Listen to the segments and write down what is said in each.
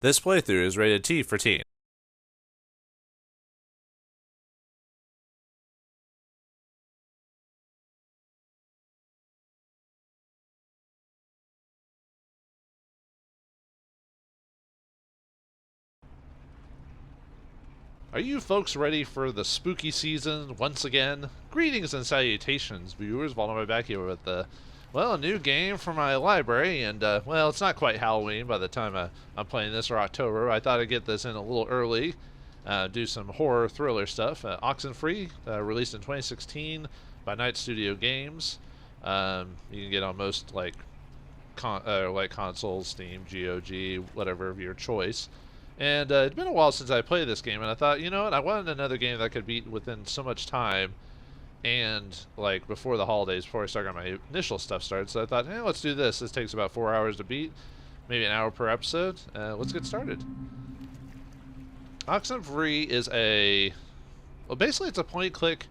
This playthrough is rated T for teen. Are you folks ready for the spooky season once again? Greetings and salutations, viewers. Vauldemare back here with a new game for my library, and well, it's not quite Halloween by the time I'm playing this, or October. I thought I'd get this in a little early, do some horror thriller stuff. Oxenfree, released in 2016 by Night Studio Games. You can get on most like consoles, Steam, GOG, whatever of your choice. And it's been a while since I played this game, and I thought, you know what, I wanted another game that I could beat within so much time, and like before the holidays, before I started my initial stuff started. So I thought, let's do this. This takes about 4 hours to beat, maybe an hour per episode. Let's get started. Oxenfree is basically it's a point-click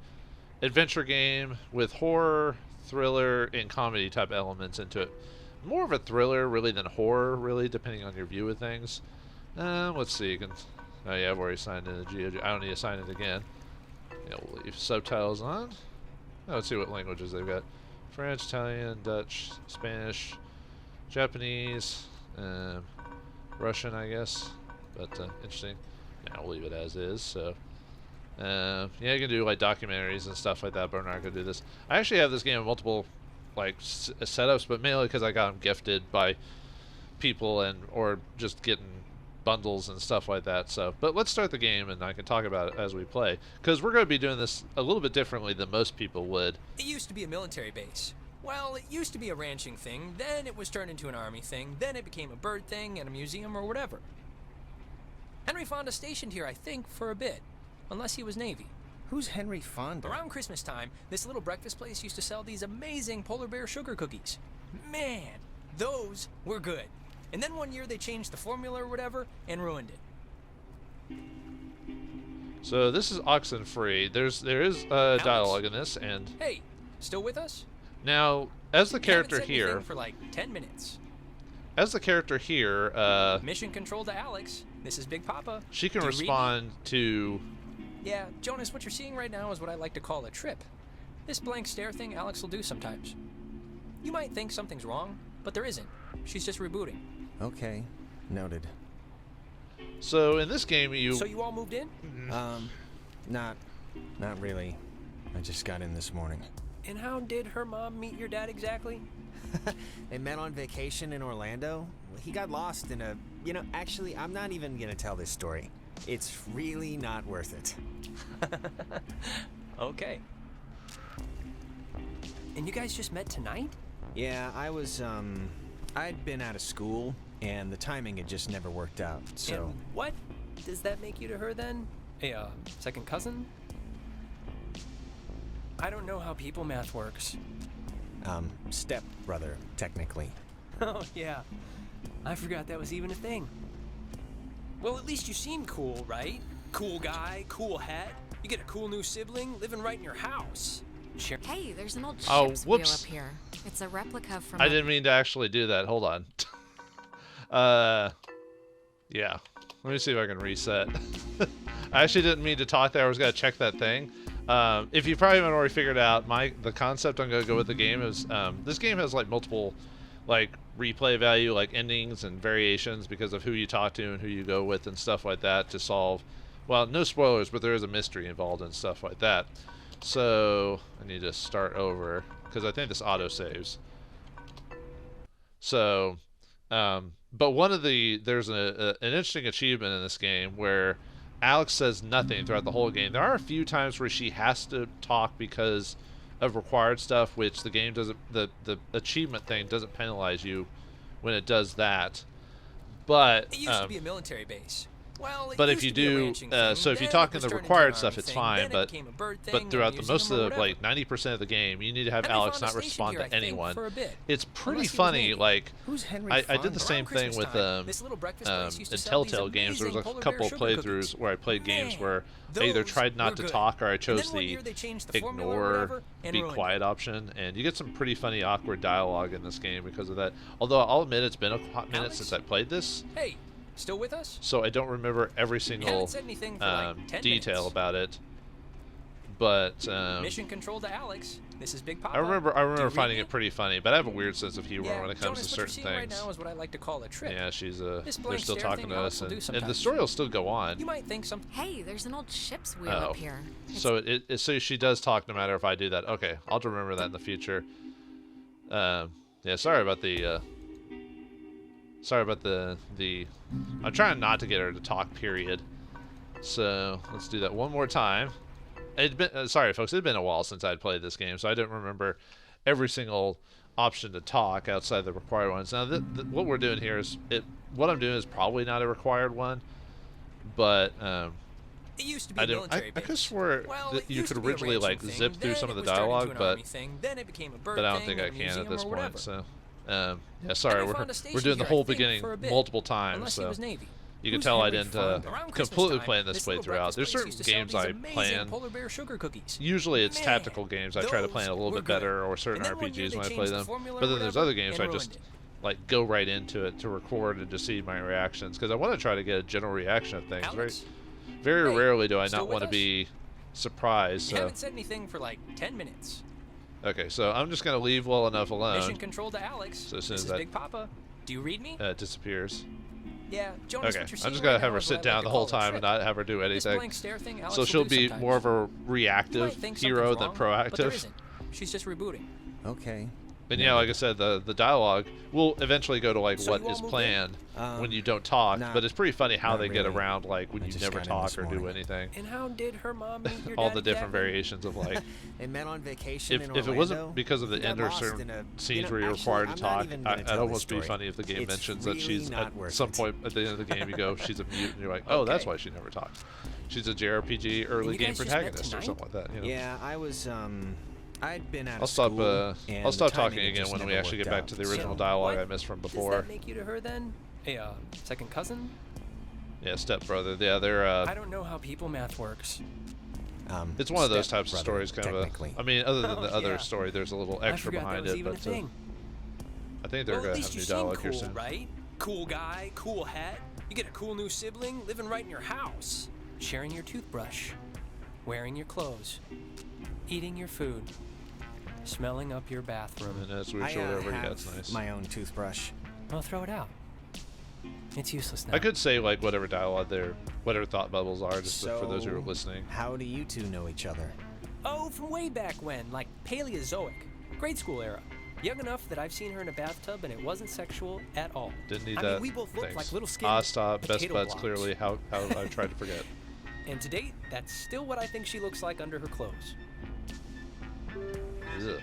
adventure game with horror, thriller, and comedy type elements into it. More of a thriller, really, than horror, really, depending on your view of things. Let's see. You can. Oh yeah, I've already signed in the GOG. I don't need to sign it again. Yeah, we'll leave subtitles on. Let's see what languages they've got: French, Italian, Dutch, Spanish, Japanese, Russian, I guess. But interesting. Yeah, we'll leave it as is. So, yeah, you can do like documentaries and stuff like that, but I'm not gonna do this. I actually have this game in multiple like setups, but mainly because I got them gifted by people or just getting bundles and stuff like that. So, but let's start the game and I can talk about it as we play, because we're going to be doing this a little bit differently than most people would. It used to be a military base. Well, it used to be a ranching thing, then it was turned into an army thing, then it became a bird thing and a museum or whatever. Henry Fonda stationed here, I think, for a bit, unless he was Navy. Who's Henry Fonda? Around Christmas time, this little breakfast place used to sell these amazing polar bear sugar cookies. Man, those were good. And then one year they changed the formula or whatever and ruined it. So this is Oxenfree. There is dialogue in this, and hey, still with us? Now, as the character here, for like 10 minutes. As the character here, Mission control to Alex. This is Big Papa. She can respond to. Yeah, Jonas, what you're seeing right now is what I like to call a trip. This blank stare thing Alex will do sometimes. You might think something's wrong, but there isn't. She's just rebooting. Okay, noted. So in this game, So you all moved in? Not really. I just got in this morning. And how did her mom meet your dad exactly? They met on vacation in Orlando. He got lost in a... actually, I'm not even gonna tell this story. It's really not worth it. Okay. And you guys just met tonight? Yeah, I'd been out of school, and the timing had just never worked out, so... And what does that make you to her, then? A, second cousin? I don't know how people math works. Step brother, technically. Oh, yeah. I forgot that was even a thing. Well, at least you seem cool, right? Cool guy, cool hat. You get a cool new sibling living right in your house. Hey, there's an old ship's wheel whoops. up here. It's a replica from... I didn't mean to actually do that. Hold on. Yeah. Let me see if I can reset. I actually didn't mean to talk there. I was going to check that thing. If you probably haven't already figured out, the concept I'm going to go with the game is, this game has like multiple like replay value, like endings and variations because of who you talk to and who you go with and stuff like that to solve. Well, no spoilers, but there is a mystery involved and stuff like that. So I need to start over because I think this auto saves. So, but there's an interesting achievement in this game where Alex says nothing throughout the whole game. There are a few times where she has to talk because of required stuff, which the game doesn't. The achievement thing doesn't penalize you when it does that. But it used to be a military base. Well, but if you do, so if you talk in the required stuff, it's fine. But throughout the most of the like 90% of the game, you need to have Alex not respond to anyone. It's pretty funny. Like I did the same thing with in Telltale games. There was a couple of playthroughs where I played games where I either tried not to talk or I chose the ignore, be quiet option, and you get some pretty funny, awkward dialogue in this game because of that. Although I'll admit it's been a hot minute since I played this. Hey. Still with us? so I don't remember every You single haven't said anything for like 10 detail minutes. about it. But Mission control to Alex. This is Big Papa. I remember Do you finding read it me? pretty funny, but I have a weird sense of humor Yeah, when it comes Jonas, to what certain you're seeing things. right now is what I like to call a trick. Yeah, This they're blank still stare talking thing to Alex us, will do and the sometimes. story will still go on. You might think something. Hey, there's an old ship's wheel Oh, up here. so so she does talk no matter if I do that. Okay, I'll remember that in the future. Yeah, sorry about the I'm trying not to get her to talk, period. So let's do that one more time. It'd been sorry folks, it'd been a while since I'd played this game, so I didn't remember every single option to talk outside the required ones. Now what we're doing here is what I'm doing is probably not a required one, but It used to be a military I base. could have swore Well, that it you used could to be a originally like ranching thing, zip through then some it of the was turned into dialogue, an but army thing, then it became a bird I don't thing think I and a can at museum this or point. whatever. So yeah, sorry, Henry Fonda we're Station doing the here, whole I think, beginning for a bit. multiple times, Unless he so was Navy. you can Who's tell I Henry didn't Fonda? Around Christmas completely time, plan this this little playthrough out. breakfast There's place certain used to sell games these I amazing plan. polar bear sugar cookies. Usually it's Man, tactical games. I try to those plan a little were bit good. better, or certain And then one year RPGs they when I changed play the them. formula But or then there's whatever other games and I ruined just it. like go right into it to record and to see my reactions, because I want to try to get a general reaction of things. Alex? Very Hey, rarely do I still not with want to us? be surprised. You So haven't said anything for like 10 minutes. okay, so I'm just gonna leave well enough alone. Mission control to Alex. So as soon this as is that Big Papa. Do you read me? It disappears. Yeah, Jonas, Okay, what you're I'm seeing just right gonna have now her is what sit I down like the to whole call a time and trick. not have her do This anything. blank stare thing Alex So will she'll do be sometimes. more of a You might reactive think hero something's than wrong, but there proactive. isn't. She's just rebooting. Okay. And yeah, like I said, the dialogue will eventually go to like So what you all is moved planned in? when you don't talk, Nah, but it's pretty funny how not they get really. around like when I you just never got in talk this or do morning. anything. And how did her mom meet your All daddy, the different Gavin? variations of like They met on vacation in if Orlando. it wasn't because of the He got end or lost certain in a- scenes you know, where you're actually, required to I'm not talk, even gonna I'd tell this almost be story. funny if the game It's mentions that really she's not at worth some it. point at the end of the game you go, she's a mute, and you're like, oh, that's Okay. why she never talked. She's a JRPG early you game guys just met protagonist or tonight? something like that. You know? Yeah, I was I'd been out I'll of stop. school, and I'll stop the timing talking had again just when we never actually get worked back out. to the original So, dialogue what I missed from Does before. that make you to her then? A second cousin? Yeah, stepbrother. Yeah, they're. I don't know how people math works. It's one of those types of stepbrother, stories, kind of technically. I mean, other than Oh, the other yeah. story, there's a little I extra forgot that behind was it, even a but thing. I think they're Well, at gonna least have you new seem dialogue here cool, soon. right? Cool guy, cool hat. You get a cool new sibling living right in your house, sharing your toothbrush, wearing your clothes, eating your food, smelling up your bathroom. And that's weird I shit, whatever. Yeah, have it's nice. my own toothbrush. Well, throw it out. It's useless now. I could say like whatever dialogue there, whatever thought bubbles are, just So, for those who are listening. How do you two know each other? Oh, from way back when, like Paleozoic, grade school era. Young enough that I've seen her in a bathtub and it wasn't sexual at all. Didn't need I that. mean, we both looked Thanks. like little skinny Stop. Best potato buds. blobs. Clearly, how I tried to forget. And to date, that's still what I think she looks like under her clothes. Ugh.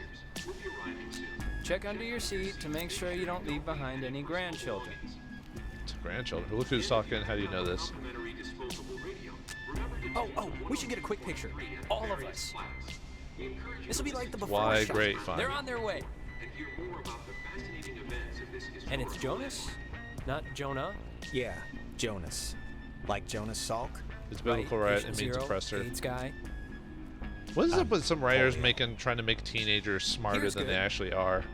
Check under your seat to make sure you don't leave behind any grandchildren. It's grandchildren. Look who's talking. How do you know this? Oh, we should get a quick picture. All of us. This will be like the before Why, shot. great fun. They're on their way. And it's Jonas, not Jonah. Yeah, Jonas. Like Jonas Salk? It's biblical, right? Patient It means Zero, oppressor. AIDS guy. What is it with some writers polio. trying to make teenagers smarter Here's than they good. actually are?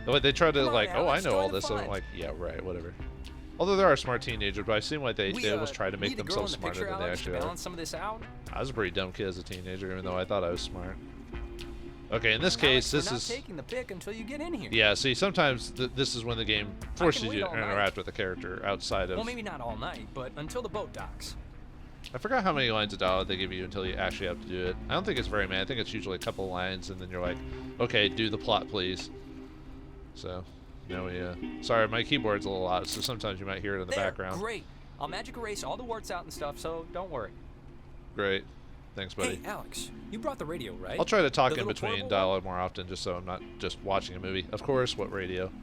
Like they try to Come on, like, oh, I Alex, know all join the this. And I'm fun. like, yeah, right, whatever. Although there are smart teenagers, but I seem like they always try to make need the girl in themselves the smarter picture, than they Alex, to actually are. balance some of this out. I was a pretty dumb kid as a teenager, even though I thought I was smart. Okay, in this Alex, case, we're this not is taking the pick until you get in here. yeah. See, sometimes this is when the game forces wait you to all night. interact with the character outside of. Well, maybe not all night, but until the boat docks. I forgot how many lines of dialogue they give you until you actually have to do it. I don't think it's very many. I think it's usually a couple lines, and then you're like, okay, do the plot, please. So, no, yeah. Sorry, my keyboard's a little loud, so sometimes you might hear it in the There, background. Great. I'll magic erase all the warts out and stuff, so don't worry. Great. Thanks, buddy. Hey, Alex, you brought the radio, right? I'll try to talk The in little between portable dialogue more often, just so I'm not just watching a movie. Of course, what radio? one?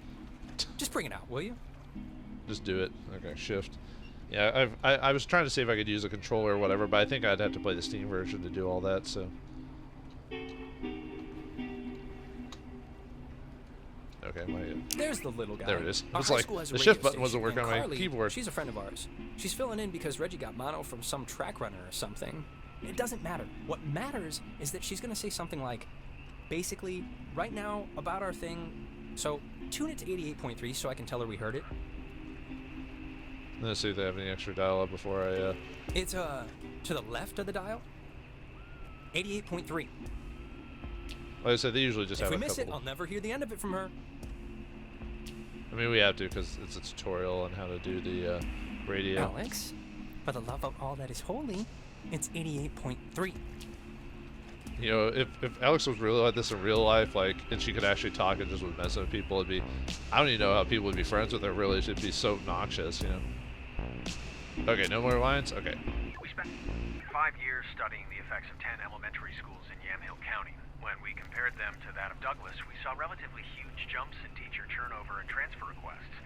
Just bring it out, will you? Just do it. Okay, shift. Yeah, I was trying to see if I could use a controller or whatever, but I think I'd have to play the Steam version to do all that, so. Okay, There's the little guy. There it is. Our It's high like school has a the radio shift button wasn't station, working and on my Carly, keyboard. She's a friend of ours. She's filling in because Reggie got mono from some track runner or something. It doesn't matter. What matters is that she's going to say something like, basically, right now, about our thing. So, tune it to 88.3 so I can tell her we heard it. Let's see if they have any extra dial-up before I. It's to the left of the dial. 88.3. Like I said, they usually just If have we a miss it, couple. I'll never hear the end of it from her. I mean, we have to because it's a tutorial on how to do the radio. Alex, for the love of all that is holy, it's 88.3. You know, if Alex was really like this in real life, like, and she could actually talk and just was messing with people, it'd be, I don't even know how people would be friends with her, really. It'd be so obnoxious, you know. Okay, no more lines? Okay. We spent 5 years studying the effects of 10 elementary schools in Yamhill County. When we compared them to that of Douglas, we saw relatively huge jumps in teacher turnover and transfer requests.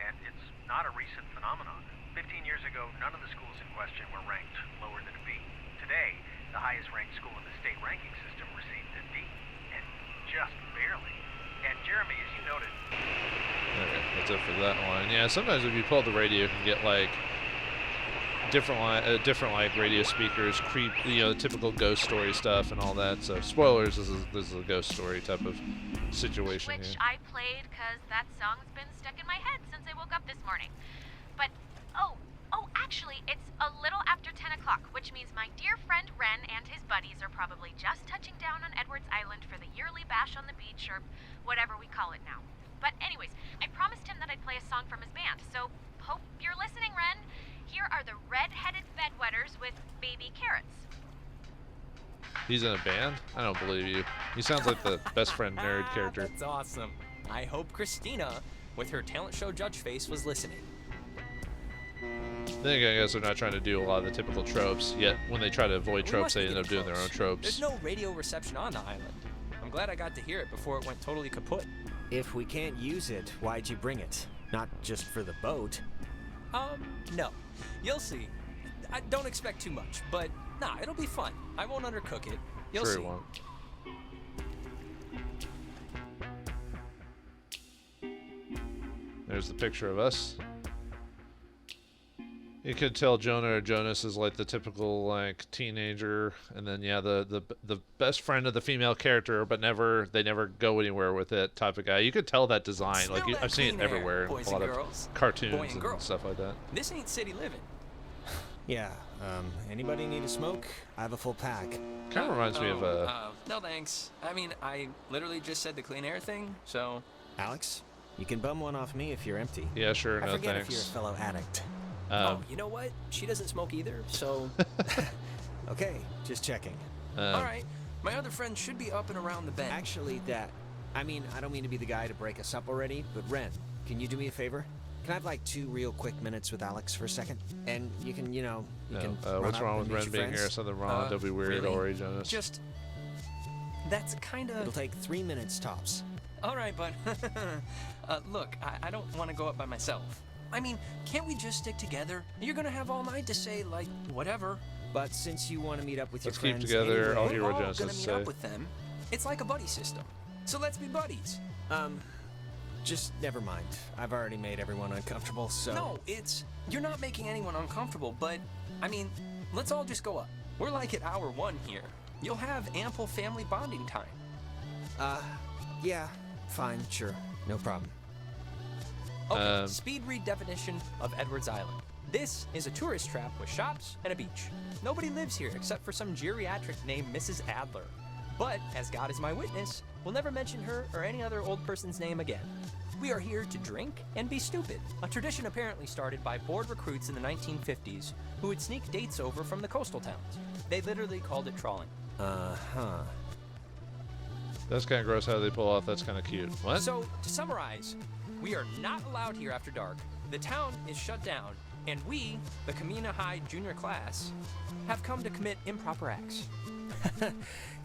And it's not a recent phenomenon. 15 years ago, none of the schools in question were ranked lower than a B. Today, the highest ranked school in the state ranking system received a D, and just barely. And Jeremy, as you noted... Okay, that's it for that line. Yeah, sometimes if you pull up the radio, you can get, like, different like radio speakers, you know, the typical ghost story stuff and all that. So spoilers, this is a ghost story type of situation Which here. I played because that song's been stuck in my head since I woke up this morning. But, oh, actually, it's a little after 10 o'clock, which means my dear friend Ren and his buddies are probably just touching down on Edwards Island for the yearly bash on the beach, or whatever we call it now. But anyways, I promised him that I'd play a song from his band, so hope you're listening, Ren. Here are the Red-Headed Bedwetters with Baby Carrots. He's in a band? I don't believe you. He sounds like the best friend nerd character. That's awesome. I hope Christina, with her talent show judge face, was listening. Then again, I guess they're not trying to do a lot of the typical tropes, yet when they try to avoid We tropes, must they be end up getting doing their own close. tropes. There's no radio reception on the island. I'm glad I got to hear it before it went totally kaput. If we can't use it, why'd you bring it? Not just for the boat. No. You'll see. I don't expect too much, but nah, it'll be fun. I won't undercook it. You'll Sure see. he won't. There's the picture of us. You could tell Jonah or Jonas is like the typical like teenager, and then yeah, the best friend of the female character, but they never go anywhere with it type of guy. You could tell that design. Smell Like that I've seen it clean air, everywhere in boys a lot and of girls. cartoons Boy and and girl. stuff like that. This ain't city living. Yeah, anybody need a smoke? I have a full pack. Kind of reminds me of No thanks. I mean, I literally just said the clean air thing, so... Alex, you can bum one off me if you're empty. yeah, sure, I no forget if you're a thanks. fellow addict. you know what? She doesn't smoke either, so... Okay, just checking. Alright, my other friend should be up and around the bend. Actually, I don't mean to be the guy to break us up already, but Ren, can you do me a favor? Can I have like 2 real quick minutes with Alex for a second? And you can, you know, you can run What's up wrong and with meet Ren your being here? friends. Something wrong? Don't be weird, really? Ori Jonas. Just... That's kind It'll of... take 3 minutes tops. Alright, bud. Look, I don't want to go up by myself. I mean, can't we just stick together? You're gonna have all night to say, like, whatever. But since you want to meet up with Let's your keep friends together. anyway, I'll We're hear what all Jonas gonna has meet to up say. with them. It's like a buddy system. So let's be buddies. just never mind. I've already made everyone uncomfortable, so... No, you're not making anyone uncomfortable, but, I mean, let's all just go up. We're like at hour 1 here. You'll have ample family bonding time. Yeah, fine, sure. No problem. Okay, speed read definition of Edwards Island. This is a tourist trap with shops and a beach. Nobody lives here except for some geriatric named Mrs. Adler. But, as God is my witness, we'll never mention her or any other old person's name again. We are here to drink and be stupid, a tradition apparently started by bored recruits in the 1950s who would sneak dates over from the coastal towns. They literally called it trawling. Uh-huh. That's kind of gross how they pull off. That's kind of cute. What? So, to summarize, we are not allowed here after dark. The town is shut down, and we, the Camina High junior class, have come to commit improper acts.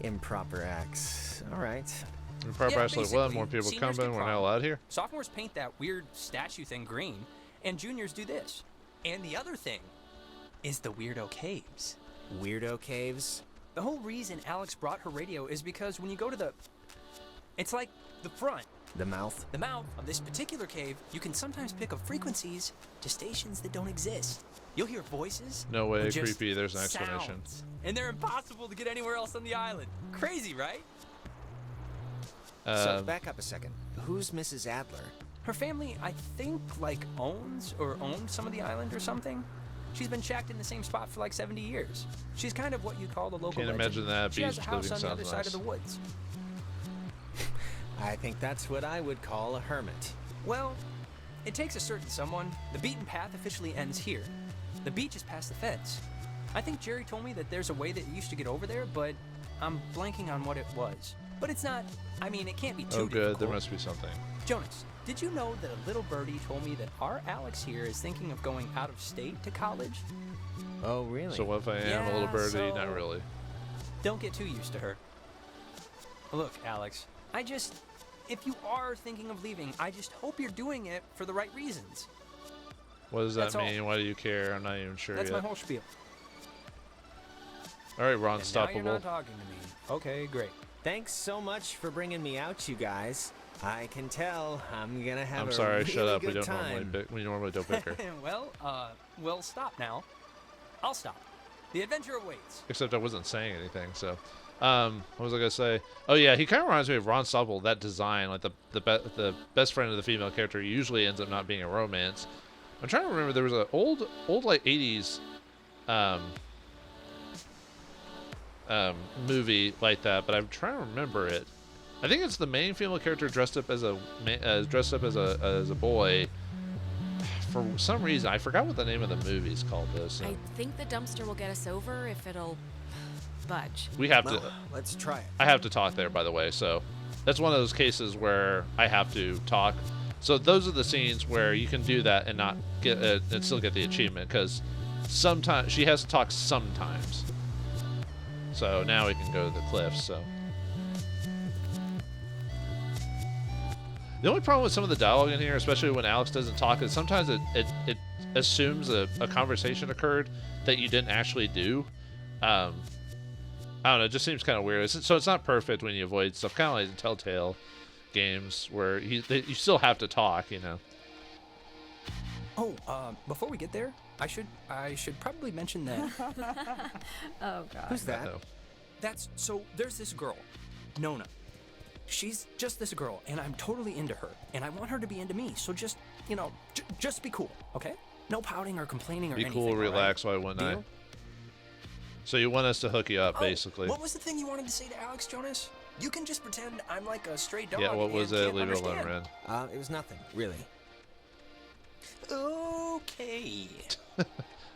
Improper acts. All right. Proper actually, we'll have basically, more people seniors coming. do We're not prom. allowed here. Sophomores paint that weird statue thing green, and juniors do this. And the other thing is the Weirdo Caves. Weirdo caves? The whole reason Alex brought her radio is because when you go to it's like the front, The mouth? the mouth of this particular cave, you can sometimes pick up frequencies to stations that don't exist. You'll hear voices. No way, and just creepy. There's an explanation. sounds. And they're impossible to get anywhere else on the island. Crazy, right? So back up a second. Who's Mrs. Adler? Her family, I think, like, owns or owned some of the island or something. She's been shacked in the same spot for like 70 years. She's kind of what you call the local Can't legend. imagine that. She has a Beach house living on the other sounds side nice. of the woods. I think that's what I would call a hermit. Well, it takes a certain someone. The beaten path officially ends here. The beach is past the fence. I think Jerry told me that there's a way that you used to get over there, but I'm blanking on what it was. But it's not, I mean, it can't be too Oh, good. difficult. There must be something. Jonas, did you know that a little birdie told me that our Alex here is thinking of going out of state to college? Oh, really? So what if I am a little Yeah, birdie? so- Not really. Don't get too used to her. Look, Alex, if you are thinking of leaving, I just hope you're doing it for the right reasons. What does that That's all. mean? Why do you care? I'm not even sure That's yet. my whole spiel. All right, Ron, And now you're Stoppable. not talking to me. Okay, great. Thanks so much for bringing me out, you guys. I can tell I'm gonna have I'm a sorry. really Shut up. good We don't time. normally pick. We normally don't pick her. Well, stop now. I'll stop. The adventure awaits. Except I wasn't saying anything. So, what was I gonna say? Oh yeah, he kind of reminds me of Ron Stoppable. That design, like the best friend of the female character, usually ends up not being a romance. I'm trying to remember. There was an old like 80s movie like that, but I'm trying to remember it. I think it's the main female character dressed up as a boy. For some reason, I forgot what the name of the movie is called. This. I think the dumpster will get us over if it'll budge. We have Well, to. let's try it. I have to talk there, by the way. So that's one of those cases where I have to talk. So those are the scenes where you can do that and not get and still get the achievement, because sometimes she has to talk sometimes. So now we can go to the cliffs. So the only problem with some of the dialogue in here, especially when Alex doesn't talk, is sometimes it assumes a conversation occurred that you didn't actually do. I don't know. It just seems kind of weird. So it's not perfect when you avoid stuff, kind of like the Telltale games where you still have to talk, you know. Oh, before we get there, I should probably mention that. Oh god. Who's that? So, So there's this girl, Nona. She's just this girl, and I'm totally into her, and I want her to be into me. So just, just be cool, okay? No pouting or complaining or be anything. cool, all right? relax. Why wouldn't I? Deal? So you want us to hook you up, Oh, basically? what was the thing you wanted to say to Alex, Jonas? You can just pretend I'm like a stray dog. Yeah. What was and it? can't Leave it alone, understand. Ren. It was nothing, really. Okay.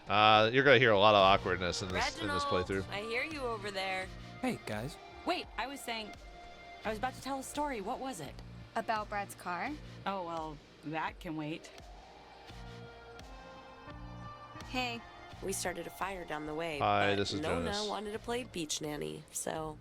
You're gonna hear a lot of awkwardness in this playthrough. I hear you over there. Hey, guys. Wait, I was about to tell a story. What was it? About Brad's car? Oh, well, that can wait. Hey. We started a fire down the way. Hi, but this is Nona Jonas. wanted to play beach nanny, so...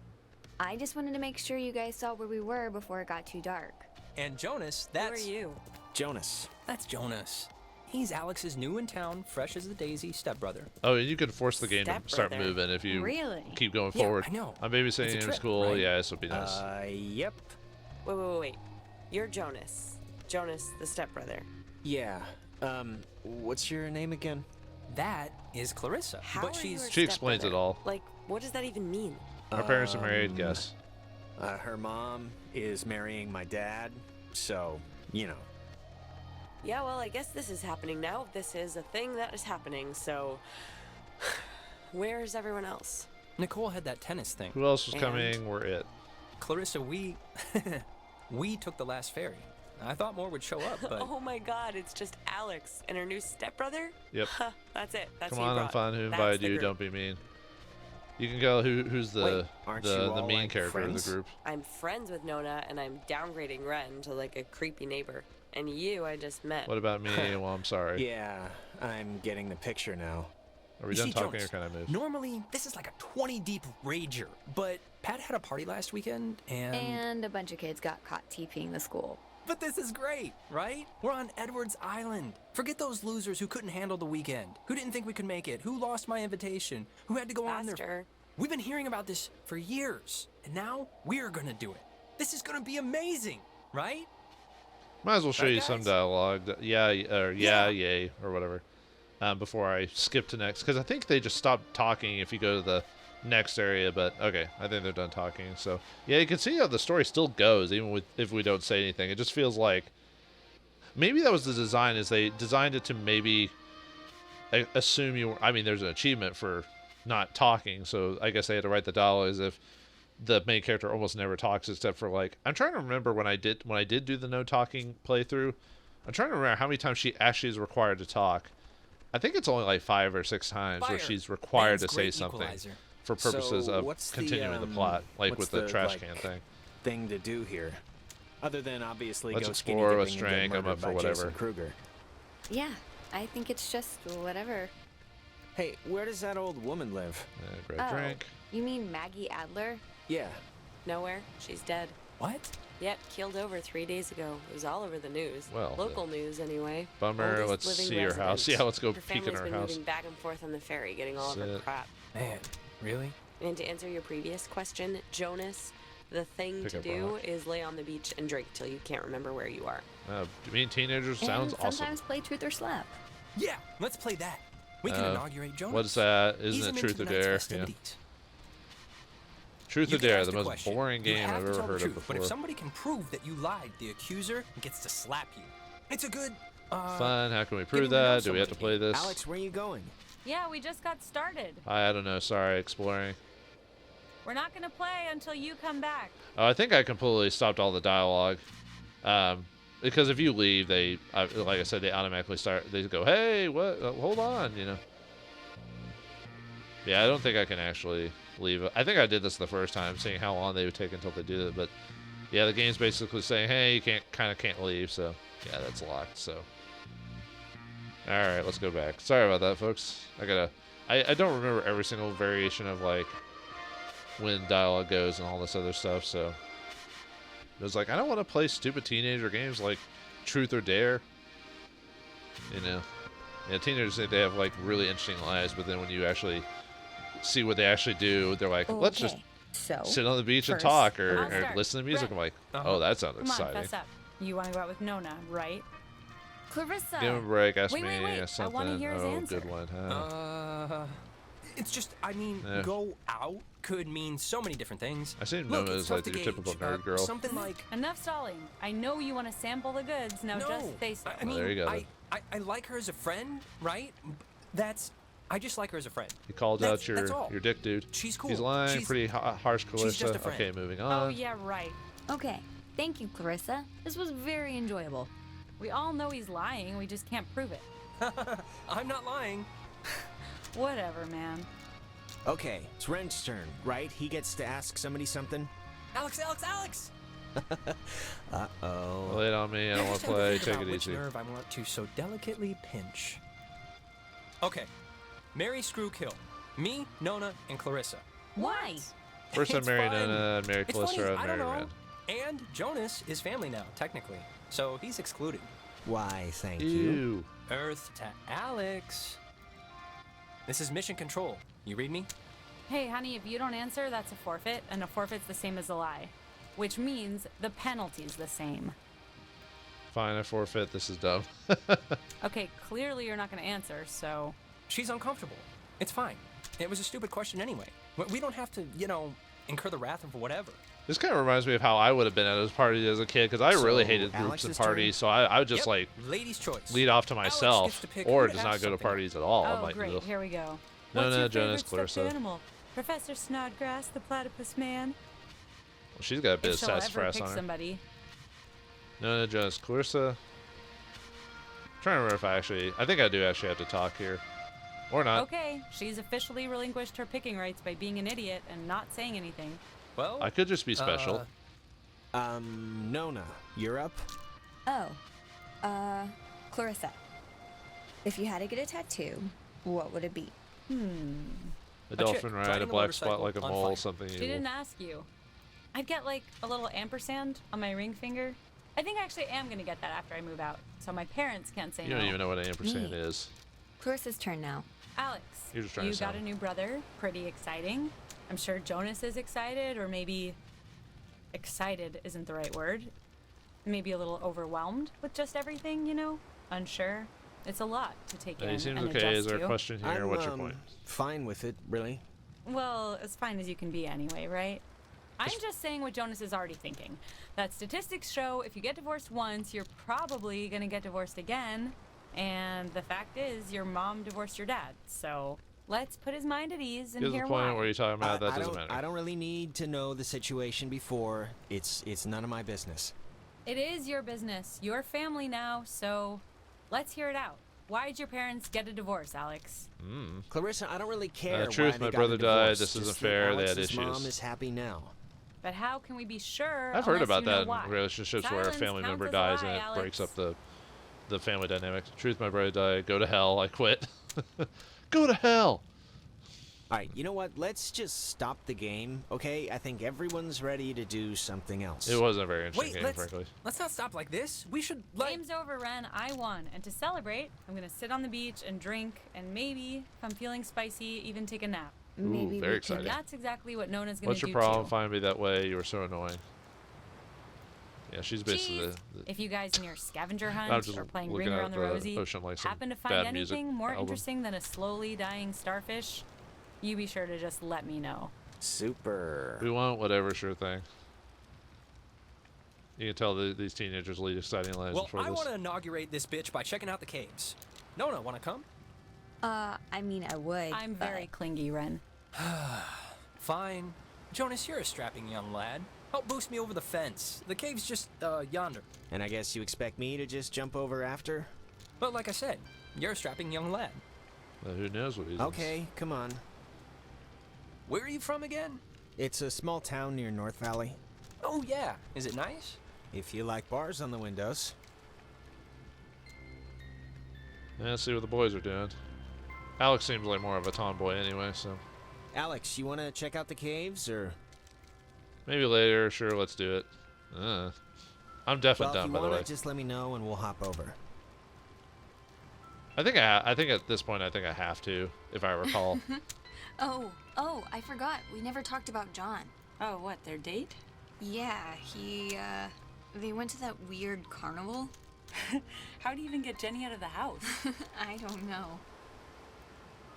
I just wanted to make sure you guys saw where we were before it got too dark. And Jonas, Who are that's you? Jonas. That's Jonas. He's Alex's new in town, fresh as a daisy stepbrother. Oh, and you can force the game to start Stepbrother. moving if you Really? keep going Yeah, forward. I know. I'm babysitting It's a in trip, school. right? Yeah, this would be nice. Yep. Wait. You're Jonas. Jonas, the stepbrother. Yeah. What's your name again? That is Clarissa. How but are she's you her She explains it stepbrother? all. Like, what does that even mean? My parents are married. Guess. Her mom is marrying my dad, so, Yeah, well, I guess this is happening now. This is a thing that is happening, so... Where's everyone else? Nicole had that tennis thing. Who else was And- coming? We're it. Clarissa, we took the last ferry. I thought more would show up, but Oh my god, it's just Alex and her new stepbrother? Yep. That's it. That's Come who you on, I'm brought. fun. Who That's invited the you? group. Don't be mean. You can go. Who's the Wait, aren't you the all, mean like, character friends? of the group? I'm friends with Nona, and I'm downgrading Ren to like a creepy neighbor. And you, I just met. What about me? Well, I'm sorry. yeah, I'm getting the picture now. Are we You done see, talking, Jonas, or can I move? normally this is like a 20 deep rager, but Pat had a party last weekend, And a bunch of kids got caught TPing the school. But this is great, right? We're on Edwards Island. Forget those losers who couldn't handle the weekend, who didn't think we could make it, who lost my invitation, who had to go on their... Faster. We've been hearing about this for years, and now we're gonna do it. This is gonna be amazing, right? Might as well show Right, you some guys? dialogue. Yeah, or yeah, Yeah. yay, or whatever. Before I skip to next, because I think they just stopped talking if you go to the next area. But okay, I think they're done talking. So yeah, you can see how the story still goes even if we don't say anything. It just feels like Maybe that was the design. Is they designed it to maybe assume you were. I mean, there's an achievement for not talking, so I guess they had to write the dialogue as if the main character almost never talks, except for like I'm trying to remember when I did do the no talking playthrough. I'm trying to remember how many times she actually is required to talk. I think it's only like 5 or 6 times where she's required to say something for purposes of continuing the plot, like with the trash can thing to do here, other than obviously let's go explore, let's skinny dipping drink, and get I'm up for murdered by whatever. Jason Kruger. Yeah, I think it's just whatever. Hey, where does that old woman live? Great Oh, drink. you mean Maggie Adler? Yeah. Nowhere. She's dead. What? Yep, keeled over 3 days ago. It was all over the news. Well, local news anyway. Bummer. Oldest Let's living see your house. resident. Yeah, let's go Her peek in family's her been house. moving back and forth on the ferry, getting all of her Sit. crap. Man, really? And to answer your previous question, Jonas, the thing Pick to up do rock. is lay on the beach and drink till you can't remember where you are. You mean teenagers? Sounds and awesome. sometimes play Truth or Slap. Yeah, let's play that. We can inaugurate Jonas. What is that? Ease Isn't him it into Truth or tonight's Dare? Yeah. festivities. Truth You or can Dare, ask the most question. boring You game have I've to ever tell the heard truth, of But if before. somebody can prove that you lied, the accuser gets to slap you. It's a good, Fun. How can we prove getting to know that? Do we have to somebody. play this? Alex, where are you going? Yeah, we just got started. I don't know. Sorry, exploring. We're not gonna play until you come back. Oh, I think I completely stopped all the dialogue. Because if you leave, like I said, they automatically start. They go, "Hey, what? Hold on," you know. Yeah, I don't think I can actually leave. I think I did this the first time, seeing how long they would take until they do it. But yeah, the game's basically saying, "Hey, you can't leave." So yeah, that's locked. So all right, let's go back. Sorry about that, folks. I don't remember every single variation of like when dialogue goes and all this other stuff. So it was like, I don't want to play stupid teenager games like Truth or Dare. You know, yeah, teenagers think they have like really interesting lives, but then when you actually see what they actually do, they're like, let's just So, sit on the beach and first, talk I'll or start. listen to music. Right. I'm like, Uh-huh. oh, that sounds Come on, exciting. fess up. You want to go out with Nona, right? Clarissa. Give him a break. Ask Wait, me wait, wait. I something. wanna hear his oh, answer. good one. Huh? It's just, I mean, Yeah. go out could mean so many different things. I seem Look, known it's as tough like to your gauge. typical nerd girl. Something like, Enough stalling. I know you want to sample the goods. Now no, just say so. I mean, there you go. I like her as a friend, right? I just like her as a friend. He called out That's all. your dick, dude. She's cool. He's lying. She's- Pretty harsh, she's just Calista. a friend. Okay, moving Oh, on. yeah, right. Okay, thank you, Clarissa. This was very enjoyable. We all know he's lying. We just can't prove it. I'm not lying. Whatever, man. Okay, it's Ren's turn, right? He gets to ask somebody something. Alex! Uh-oh. Lay it on me. I don't want to play. Take it which easy. nerve I want to so delicately pinch. Okay, marry, screw, kill. Me, Nona, and Clarissa. Why? First, I It's marry fine. Nona, marry It's Calista, funny, I'd I don't marry know. Ren. And Jonas is family now, technically. So he's excluded. Why, thank you. Ew. Earth to Alex. This is mission control. You read me? Hey, honey, if you don't answer, that's a forfeit, and a forfeit's the same as a lie. Which means the penalty's the same. Fine, I forfeit. This is dumb. Okay, clearly you're not going to answer, so... She's uncomfortable. It's fine. It was a stupid question anyway. We don't have to, incur the wrath of whatever. This kind of reminds me of how I would have been at those parties as a kid, because I really So, hated groups Alex's and parties, so I would just Yep, like ladies' choice. lead off to Alex myself, gets to pick or who to just have not go to something parties at all. I'm Oh, like, great, ugh. here we go. No, What's no, your Jonas, favorite stuffed Clarissa. animal? Professor Snodgrass, the platypus man? Well, she's got a bit If of she'll ever sassafras pick on her. somebody. No, Jonas, Clarissa. Trying to remember if I think I do actually have to talk here, or not. Okay, she's officially relinquished her picking rights by being an idiot and not saying anything. Well, I could just be special. Nona, you're up? Oh, Clarissa. If you had to get a tattoo, what would it be? A chick dolphin ride, riding a a black spot motorcycle like a on mole, fire. something She evil. didn't ask you. I'd get like a little ampersand on my ring finger. I think I actually am gonna get that after I move out, so my parents can't say You no. don't even know what an ampersand Me. is. Clarissa's turn now. Alex, You're just trying you to got sound- a new brother. Pretty exciting. I'm sure Jonas is excited, or maybe excited isn't the right word. Maybe a little overwhelmed with just everything, Unsure. It's a lot to take in He seems and okay. adjust Is there a to. question here? I'm What's your point? fine with it, really. Well, as fine as you can be anyway, right? I'm just saying what Jonas is already thinking. That statistics show if you get divorced once, you're probably gonna get divorced again. And the fact is, your mom divorced your dad. So let's put his mind at ease and Here's hear the point why. where you're talking about that doesn't matter. I don't really need to know the situation before. It's none of my business. It is your business. Your family now, so let's hear it out. Why'd your parents get a divorce, Alex? Clarissa, I don't really care. Truth, why they my got brother a died. divorce. This isn't Just that fair. They had Alex's issues. mom is happy now. But how can we be sure? I've heard unless about you know that why? in relationships where a Silence family counts member as a dies lie, and it Alex. breaks up the family dynamic. Truth, my brother died. Go to hell. I quit. Go to hell. All right, you know what? Let's just stop the game, okay? I think everyone's ready to do something else. It wasn't a very interesting Wait, game, frankly. let's not stop like this. We should Game's over, Ren. I won. And to celebrate, I'm gonna sit on the beach and drink, and maybe, if I'm feeling spicy, even take a nap. Maybe very we exciting. And that's exactly what Nona's gonna What's do your problem? too. Find me that way. You were so annoying. Yeah, she's basically Cheese. the If you guys in your scavenger I'm hunt just or playing looking Ring at Around the the Rosie ocean like some happen to find bad music anything more album. interesting than a slowly dying starfish, you be sure to just let me know. Super. We want whatever, sure thing. You can tell these teenagers lead exciting lives Well, before I this. want to inaugurate this bitch by checking out the caves. Nona, want to come? I mean, I would. I'm but- very clingy, Ren. Fine. Jonas, you're a strapping young lad. Help boost me over the fence. The cave's just yonder. And I guess you expect me to just jump over after? But like I said, you're a strapping young lad. Well, who knows what he's Okay, come on. Where are you from again? It's a small town near North Valley. Oh yeah. Is it nice? If you like bars on the windows. Yeah, let's see what the boys are doing. Alex seems like more of a tomboy anyway, so Alex, you want to check out the caves, or? maybe later. Sure, let's do it. I'm definitely Well, if done, you by the way. want to, just let me know and we'll hop over. I think at this point, I think I have to, if I recall. Oh, I forgot. We never talked about John. Oh, what, their date? Yeah, they went to that weird carnival. How do you even get Jenny out of the house? I don't know.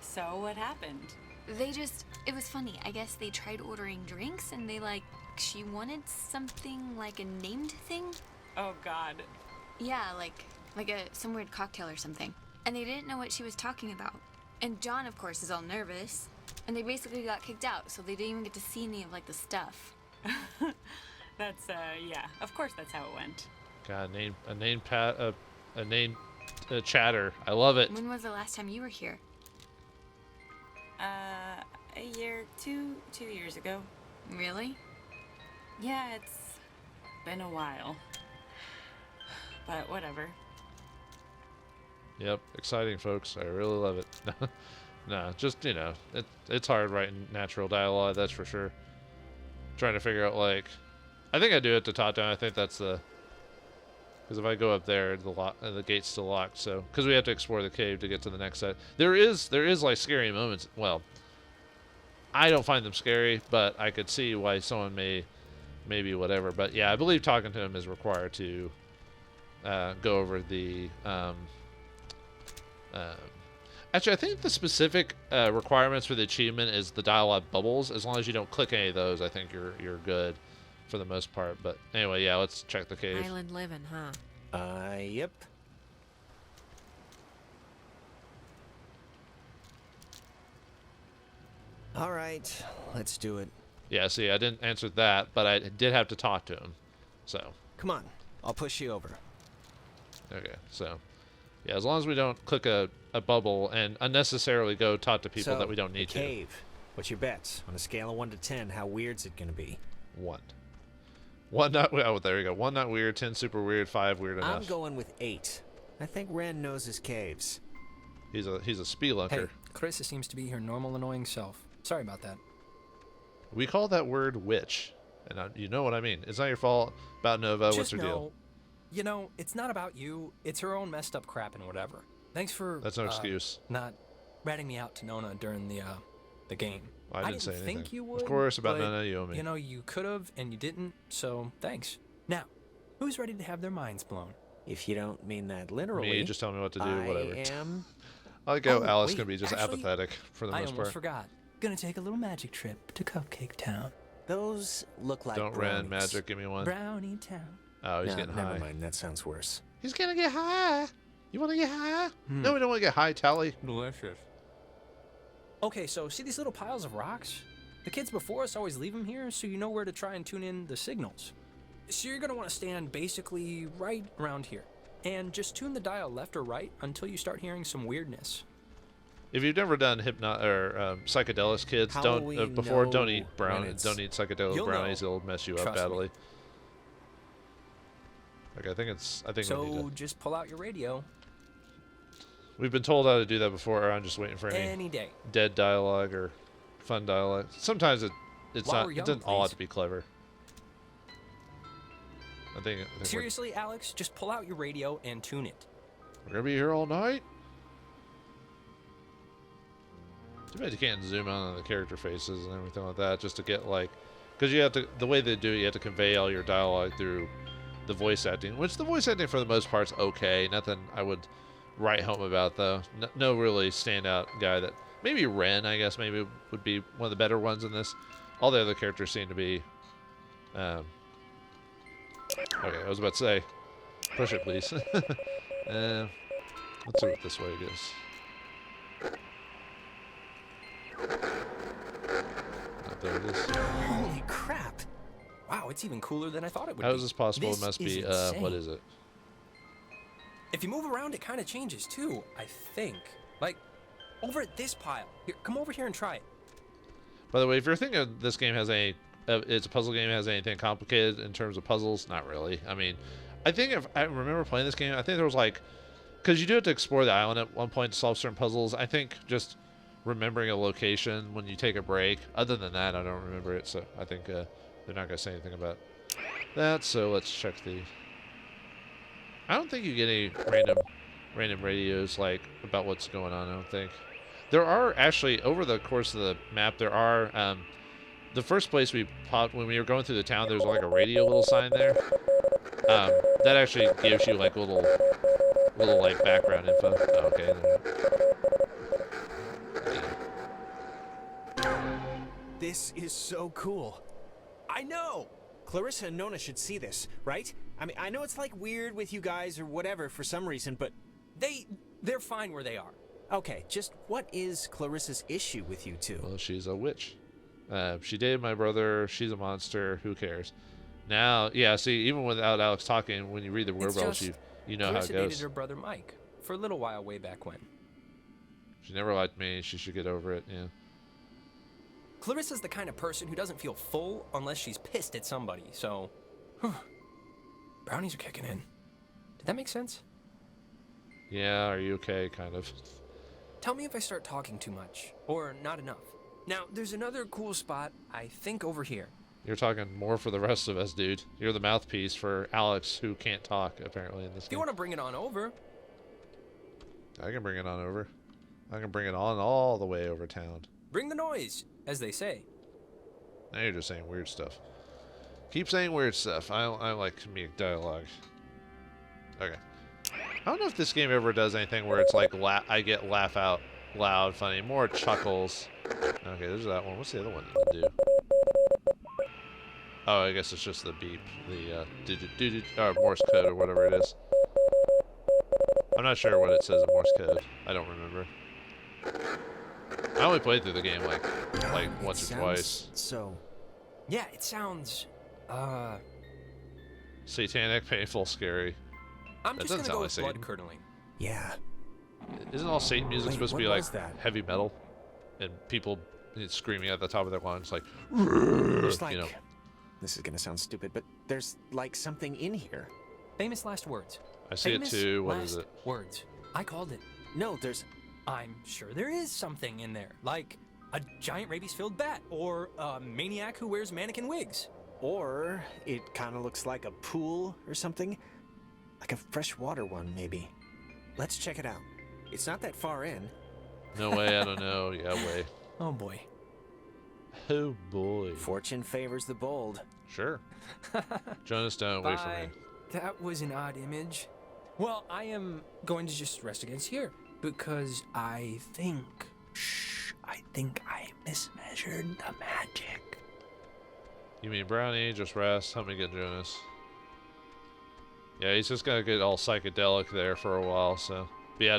So, what happened? It was funny. I guess they tried ordering drinks and she wanted something like a named thing. Oh, God. Yeah, like some weird cocktail or something. And they didn't know what she was talking about. And John, of course, is all nervous. And they basically got kicked out, so they didn't even get to see any of the stuff. That's, yeah. Of course that's how it went. God, a name chatter. I love it. When was the last time you were here? Two years ago. Really? Yeah, it's been a while. But whatever. Yep, exciting, folks. I really love it. No, just it's hard writing natural dialogue. That's for sure. Trying to figure out I think I do it to top down. I think that's because if I go up there, the gate's still locked. So because we have to explore the cave to get to the next side. There is scary moments. Well, I don't find them scary, but I could see why someone maybe whatever. But yeah, I believe talking to him is required to go over the. Actually, I think the specific requirements for the achievement is the dialogue bubbles. As long as you don't click any of those, I think you're good for the most part. But anyway, yeah, let's check the cave. Island living, huh? Yep. All right, let's do it. Yeah, see, I didn't answer that, but I did have to talk to him. So, Come on, I'll push you over. okay, so yeah, as long as we don't click a bubble and unnecessarily go talk to people So, that we don't need the cave. What's your bets? On a scale of 1 to 10, how weird's it gonna be? to. One not. Oh, there you go. 1 not weird. 10 super weird. 5 weird enough. I'm going with 8. I think Ren knows his caves. He's a spelunker. Hey, Clarissa seems to be her normal annoying self. Sorry about that. We call that word witch, and you know what I mean. It's not your fault about Nova. What's Just her deal? it's not about you. It's her own messed up crap and whatever. Thanks for That's no excuse. not ratting me out to Nona during the game. I didn't say anything. think you would. Of course, about but, Nona, you owe me. You could have and you didn't. So thanks. Now, who's ready to have their minds blown? If you don't mean that literally. Me, just tell me what to do, I whatever. am. I like how Oh, Alice wait, can be just actually, apathetic for the I most almost part. forgot. Gonna take a little magic trip to Cupcake Town. Those look like Don't brownies. Ren, magic, give me one. Brownie Town. Oh, he's Nah, getting high. never mind. That sounds worse. He's gonna get high. You wanna get high? No, we don't wanna get high, Tally. Delicious. Okay, so see these little piles of rocks? The kids before us always leave them here so you know where to try and tune in the signals. So you're gonna want to stand basically right around here and just tune the dial left or right until you start hearing some weirdness. If you've never done psychedelics, kids, How don't will we don't know eat when brownies. it's- Don't eat psychedelic You'll brownies. know. It'll mess you up Trust me. badly. Okay, I think we need So to. just pull out your radio We've been told how to do that before. I'm just waiting for any any day. dead dialogue or fun dialogue. Sometimes it's While not. we're It young, doesn't all have please. to be clever. I think Seriously, Alex, just pull out your radio and tune it. we're gonna be here all night. Too bad you can't zoom in on the character faces and everything like that, just to get like, because you have to. The way they do it, you have to convey all your dialogue through the voice acting, which the voice acting for the most part's okay. Nothing I would write home about though. No really standout guy. That maybe Ren, I guess, maybe would be one of the better ones in this. All the other characters seem to be. Okay, I was about to say, push it, please. Let's see what this way goes. Oh, there it is. Holy crap! Wow, it's even cooler than I thought it would be. How is this possible? This It must is be, insane. what is it? If you move around, it kind of changes too, I think. Like, over at this pile. Here, come over here and try it. By the way, if you're thinking this game has any, it's a puzzle game, has anything complicated in terms of puzzles, not really. I mean, I think if I remember playing this game, I think there was like, because you do have to explore the island at one point to solve certain puzzles. I think just remembering a location when you take a break. Other than that, I don't remember it, so I think they're not going to say anything about that. So let's check the... I don't think you get any random radios like about what's going on, I don't think. There are actually, over the course of the map, there are... the first place we popped, when we were going through the town, there's like a radio little sign there. That actually gives you like little like background info. Oh, okay. This is so cool. I know! Clarissa and Nona should see this, right? I mean, I know it's like weird with you guys or whatever for some reason, but... They're fine where they are. Okay, just what is Clarissa's issue with you two? Well, she's a witch. She dated my brother. She's a monster. Who cares? Now, yeah, see, even without Alex talking, when you read the word It's rolls, just you know Clarissa how it dated goes. her brother Mike for a little while way back when. She never liked me. She should get over it, yeah. Clarissa's the kind of person who doesn't feel full unless she's pissed at somebody, so... Brownies are kicking in. Did that make sense? Yeah, are you okay? Kind of. Tell me if I start talking too much, or not enough. Now, there's another cool spot, I think over here. You're talking more for the rest of us, dude. You're the mouthpiece for Alex, who can't talk, apparently, in this If you game. want to bring it on over, I can bring it on over. I can bring it on all the way over town. bring the noise, as they say. Now you're just saying weird stuff. Keep saying weird stuff. I like comedic dialogue. Okay. I don't know if this game ever does anything where it's like I get laugh out loud funny. More chuckles. Okay, there's that one. What's the other one you can do? Oh, I guess it's just the beep. The digit or Morse code or whatever it is. I'm not sure what it says in Morse code. I don't remember. I only played through the game like once or twice. So, Yeah, it sounds, Satanic, painful, scary. I'm That just doesn't gonna go sound like with blood Satan. curdling. yeah. Isn't all Satan music Wait, supposed to what be like was that? heavy metal, and people screaming at the top of their lungs like, There's like, you know? this is gonna sound stupid, but there's like something in here. Famous last words. I see it Famous too. What last is it? words. I called it. No, there's... I'm sure there is something in there, like a giant rabies-filled bat, or a maniac who wears mannequin wigs. Or it kind of looks like a pool or something. Like a freshwater one, maybe. Let's check it out. It's not that far in. No way. I don't know. Yeah, way. Oh boy. Oh boy. Fortune favors the bold. Sure. Jonas, don't wait for Bye. me. That was an odd image. Well, I am going to just rest against here, because I think I mismeasured the magic. You mean Brownie? Just rest. Help me get Jonas. Yeah, he's just gonna get all psychedelic there for a while. So, but yeah,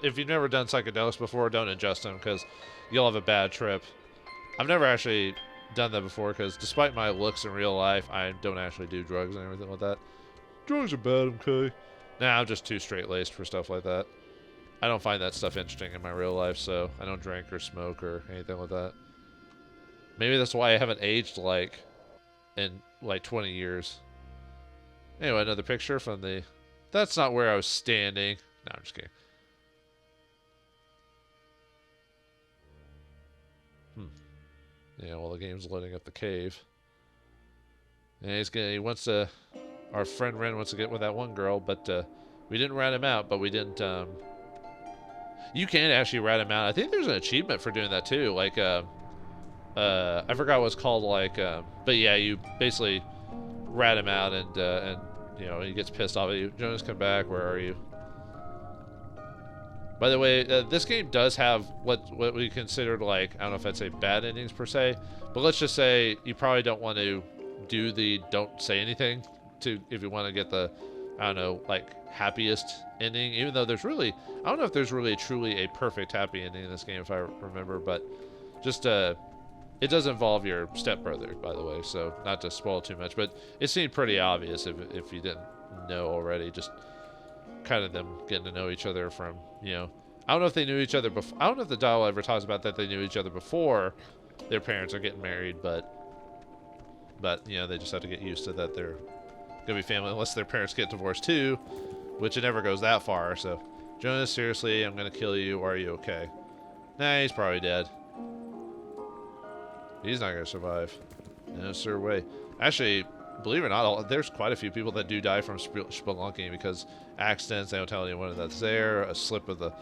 if you've never done psychedelics before, don't ingest them because you'll have a bad trip. I've never actually done that before because despite my looks in real life, I don't actually do drugs and everything like that. Drugs are bad, okay? Nah, I'm just too straight-laced for stuff like that. I don't find that stuff interesting in my real life, so I don't drink or smoke or anything like that. Maybe that's why I haven't aged in 20 years. Anyway, another picture from the... That's not where I was standing. No, I'm just kidding. Yeah, well, the game's loading up the cave. And he wants to... Our friend Ren wants to get with that one girl, but we didn't rat him out, but we didn't... You can actually rat him out. I think there's an achievement for doing that, too. Like, I forgot what it's called, like... but yeah, you basically rat him out, and you know, he gets pissed off at you. Jonas, come back. Where are you? By the way, this game does have what we considered, like, I don't know if I'd say bad endings per se, but let's just say you probably don't want to do the don't say anything if you want to get the, I don't know, like, happiest ending, even though there's really, I don't know if there's really truly a perfect happy ending in this game, if I remember, but just, it does involve your stepbrother, by the way, so not to spoil too much, but it seemed pretty obvious if you didn't know already, just kind of them getting to know each other from, you know, I don't know if they knew each other before, I don't know if the dialogue ever talks about that they knew each other before their parents are getting married, but you know, they just have to get used to that they're gonna be family unless their parents get divorced too, which it never goes that far. So, Jonas, seriously, I'm gonna kill you. Are you okay? Nah, he's probably dead. He's not gonna survive. No sir way. Actually, believe it or not, there's quite a few people that do die from spelunking because accidents, they don't tell anyone that's there, a slip of the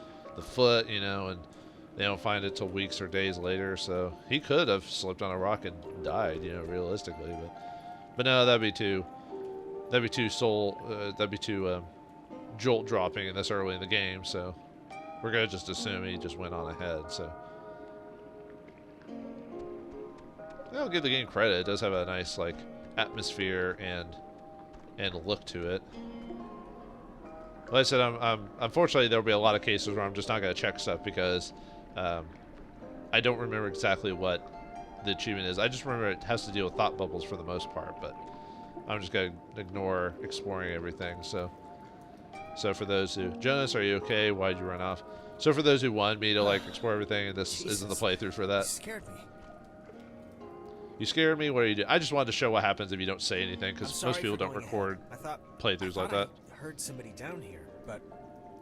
foot, you know, and they don't find it till weeks or days later. So he could have slipped on a rock and died, you know, realistically. But no, that'd be too jolt dropping in this early in the game. So we're gonna just assume he just went on ahead. So I'll give the game credit. It does have a nice, like, atmosphere and look to it. Like I said, I'm unfortunately there'll be a lot of cases where I'm just not gonna check stuff because I don't remember exactly what the achievement is. I just remember it has to deal with thought bubbles for the most part, but I'm just gonna ignore exploring everything. So for those who... Jonas, are you okay? Why'd you run off? So for those who want me to, like, explore everything, and this isn't the playthrough for that. You scared me. You scared me? What do you do? I just wanted to show what happens if you don't say anything, because most people don't record playthroughs like that. I heard somebody down here, but,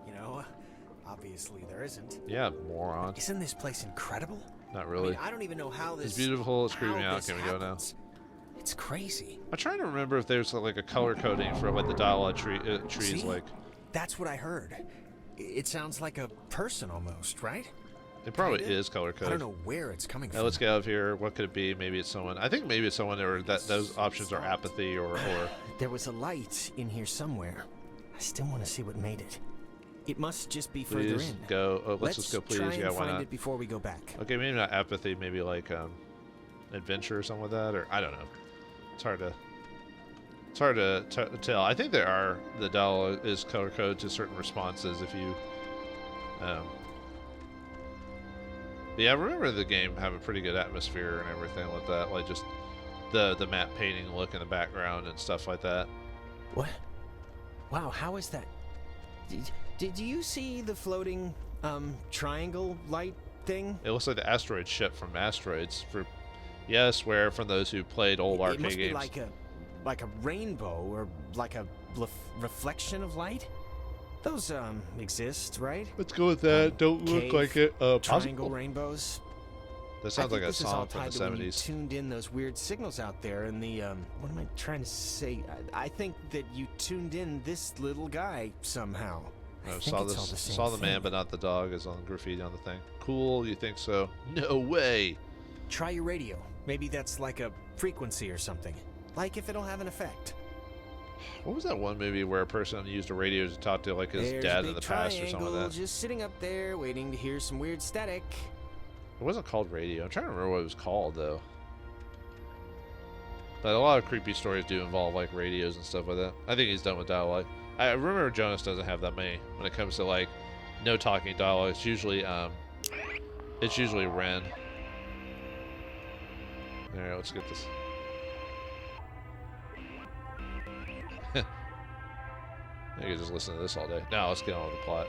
you know, obviously there isn't. Yeah, moron. Isn't this place incredible? Not really. I mean, I don't even know how this... It's beautiful. It's creeping me out. Can we go now? It's crazy. I'm trying to remember if there's, like, a color coding for, like, the dialogue trees, See? like... That's what I heard. It sounds like a person almost, right? It probably is color coded. I don't know where it's coming from. Now let's get out of here. What could it be? Maybe it's someone. I think maybe it's someone, or that those options are apathy or... There was a light in here somewhere. I still want to see what made it. It must just be further in. Please go. Oh, let's just go, please. Try and Yeah, why find not? it before we go back. Okay, maybe not apathy. Maybe like adventure or something like that, or I don't know. It's hard to tell. I think the dialogue is color coded to certain responses if you. Yeah, I remember the game having pretty good atmosphere and everything like that, like just the map painting look in the background and stuff like that. What? Wow, how is that? Did you see the floating triangle light thing? It looks like the asteroid ship from Asteroids. Yes, where from those who played old arcade games. It must be like a rainbow or like a reflection of light. Those exist, right? Let's go with that. Don't look like it. Triangle rainbows. That sounds like a song from the 70s. You tuned in those weird signals out there, and the what am I trying to say? I think that you tuned in this little guy somehow. No, saw the man, but not the dog, is on graffiti on the thing. Cool. You think so? No way. Try your radio. Maybe that's like a frequency or something. Like if it'll have an effect. What was that one movie where a person used a radio to talk to, like, his dad in the past or something like that? Just sitting up there waiting to hear some weird static. It wasn't called radio. I'm trying to remember what it was called, though. But a lot of creepy stories do involve like radios and stuff like that. I think he's done with dialogue. I remember Jonas doesn't have that many when it comes to like no talking dialogue. It's usually Ren. Alright, let's get this. I could just listen to this all day. Now let's get on with the plot.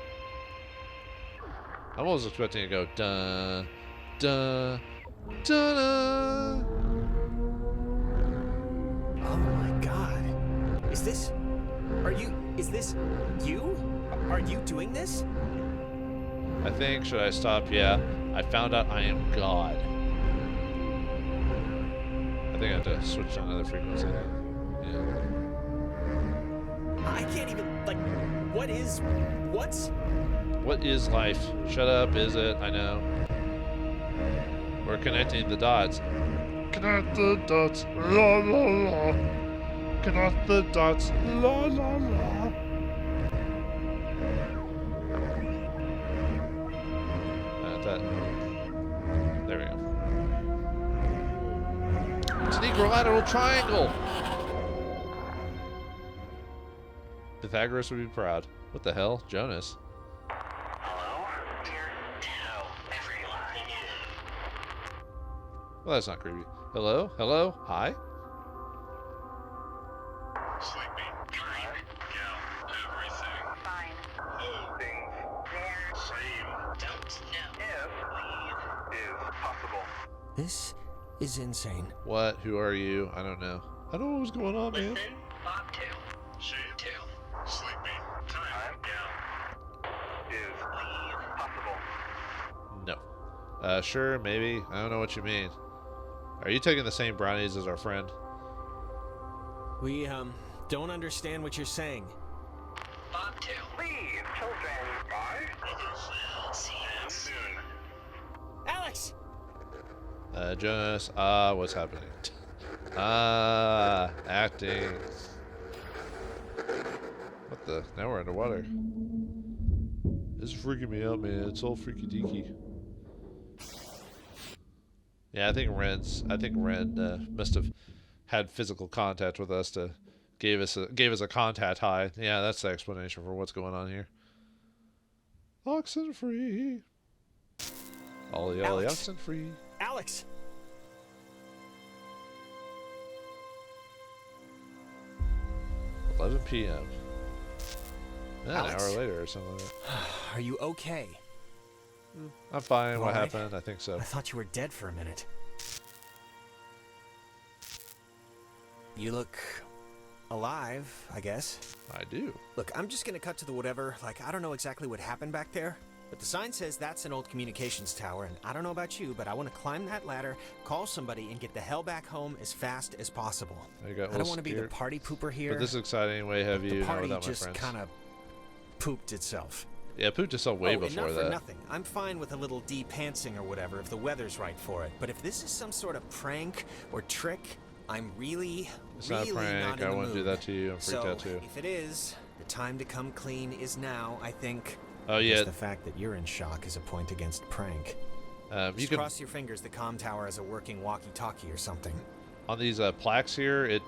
I'm always expecting to go dun dun dun dun. Oh my god. Is this you? Are you doing this? I think, should I stop? Yeah. I found out I am God. I think I have to switch to another frequency. Yeah. I can't even, like, what is life? Shut up, is it? I know. We're connecting the dots. Connect the dots, la la la. Connect the dots, la la la. There we go. It's an equilateral triangle. Pythagoras would be proud. What the hell, Jonas? Hello? Dear, tell everyone. Well, that's not creepy. Hello? Hello? Hi? Sleeping. Time. Count. Everything. Fine. Who? Things. There. Same. Don't know. If is possible. This is insane. What? Who are you? I don't know. I don't know what's going on, man. Listen. Bobtail. Shape. Tail. Sleeping. Time. Count. Is possible. No. Sure, maybe. I don't know what you mean. Are you taking the same brownies as our friend? We, don't understand what you're saying. Bobtail. Leave, children. Bye. See you Soon. Alex! Jonas, what's happening? Acting. What the? Now we're underwater. This is freaking me out, man. It's all freaky deaky. Yeah, I think Ren must have had physical contact with us to gave us a contact high. Yeah, that's the explanation for what's going on here. Oxenfree. Ollie ollie Alex. Oxenfree. Alex! 11 p.m. An Alex? hour later or something like that. Are you okay? I'm fine. What Alright. happened? I think so. I thought you were dead for a minute. You look alive, I guess. I do. Look, I'm just gonna cut to the whatever. Like, I don't know exactly what happened back there, but the sign says that's an old communications tower, and I don't know about you, but I want to climb that ladder, call somebody, and get the hell back home as fast as possible. I got a I don't little want to be the scared. party pooper here. But this is exciting. Way have the you not party without my just friends? kind of pooped itself. Yeah, pooped itself way oh, before and not that. for nothing. I'm fine with a little de-pantsing or whatever if the weather's right for it. But if this is some sort of prank or trick, I'm really, It's really not a prank. not in I the wouldn't do mood. that to you. I'm freaked So, out too. if it is, the time to come clean is now, I think. Oh Just yeah. the fact that you're in shock is a point against prank. You Just can cross your fingers the comm tower has a working walkie-talkie or something. on these plaques here. You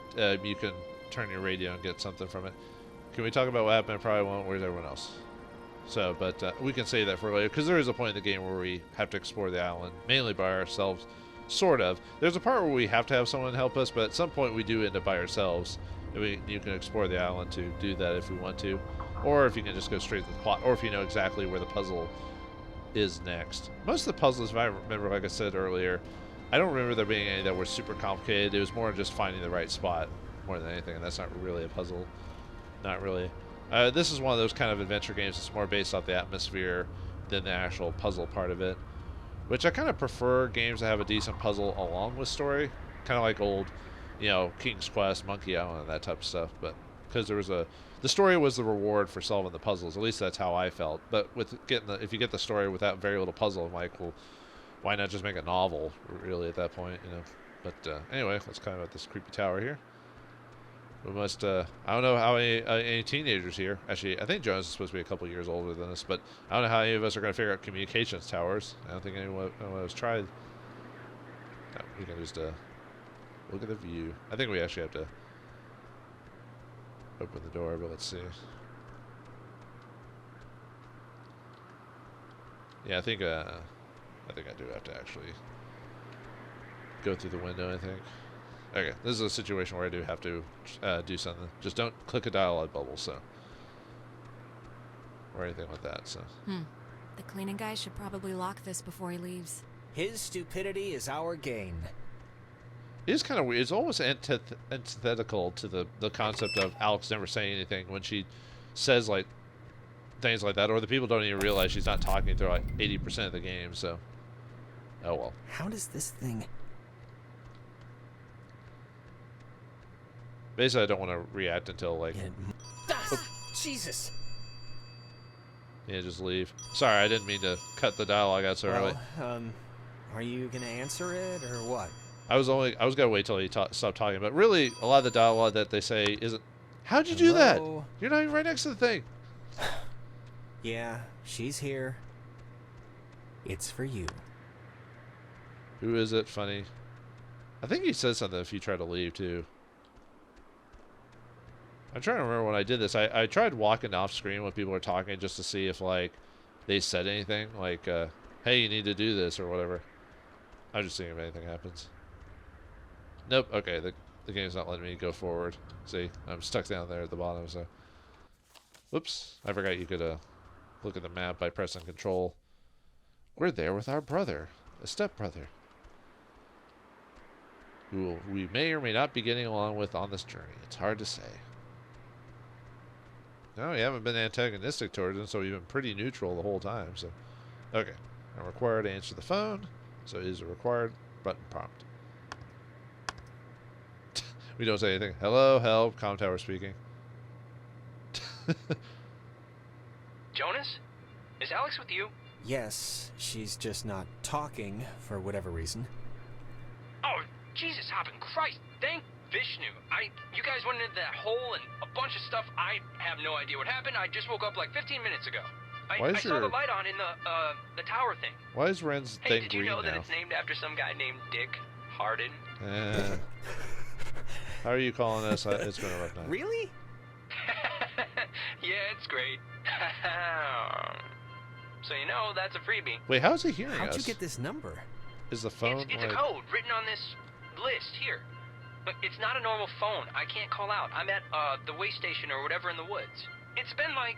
can turn your radio and get something from it. Can we talk about what happened? Probably won't. Where's everyone else? So, but we can save that for later because there is a point in the game where we have to explore the island mainly by ourselves. Sort of. There's a part where we have to have someone help us, but at some point we do end up by ourselves. You can explore the island to do that if we want to, or if you can just go straight to the plot, or if you know exactly where the puzzle is next. Most of the puzzles, if I remember, like I said earlier, I don't remember there being any that were super complicated. It was more just finding the right spot more than anything, and that's not really a puzzle. Not really. This is one of those kind of adventure games that's more based off the atmosphere than the actual puzzle part of it. Which I kind of prefer games that have a decent puzzle along with story. Kind of like old, King's Quest, Monkey Island, and that type of stuff. But because the story was the reward for solving the puzzles. At least that's how I felt. But with if you get the story without very little puzzle, I'm like, well, why not just make a novel? Really, at that point, But anyway, let's climb out this creepy tower here. We must, I don't know how any teenagers here, actually, I think Jonas is supposed to be a couple years older than us, but I don't know how any of us are going to figure out communications towers. I don't think anyone has tried. No, we can just, Look at the view. I think we actually have to open the door, but let's see. Yeah, I think I do have to actually go through the window, I think. Okay, this is a situation where I do have to do something. Just don't click a dialogue bubble, so. Or anything like that, so. The cleaning guy should probably lock this before he leaves. His stupidity is our gain. It is kind of weird. It's almost antithetical to the concept of Alex never saying anything when she says, like, things like that. Or the people don't even realize she's not talking through, like, 80% of the game, so. Oh, well. How does this thing... Basically, I don't want to react until, like... Jesus! Yeah, just leave. Sorry, I didn't mean to cut the dialogue out so early. Are you gonna answer it, or what? I was gonna wait till he stopped talking, but really, a lot of the dialogue that they say isn't... How'd you do that? You're not even right next to the thing. Yeah, she's here. It's for you. Who is it? Funny. I think he said something if you try to leave, too. I'm trying to remember when I did this. I tried walking off screen when people were talking just to see if, like, they said anything. Like, hey, you need to do this or whatever. I'm just seeing if anything happens. Nope. Okay, the game's not letting me go forward. See, I'm stuck down there at the bottom, so. Whoops. I forgot you could look at the map by pressing control. We're there with our brother, a stepbrother, who we may or may not be getting along with on this journey. It's hard to say. No, you haven't been antagonistic towards him, so you've been pretty neutral the whole time. So, okay. I'm required to answer the phone, so it is a required button prompt. We don't say anything. Hello, help, comm tower speaking. Jonas? Is Alex with you? Yes, she's just not talking for whatever reason. Oh, Jesus hopping Christ! Thank Vishnu. You guys went into that hole and a bunch of stuff. I have no idea what happened. I just woke up like 15 minutes ago. I saw the light on in the tower thing. Why is Ren's thing green now? Hey, did you know that it's named after some guy named Dick Harden? How are you calling this? It's been a rough night. Really? Yeah, it's great. So you know, that's a freebie. Wait, how is he hearing us? How'd you get this number? Is the phone It's a code written on this list here. But it's not a normal phone. I can't call out. I'm at the way station or whatever in the woods. It's been like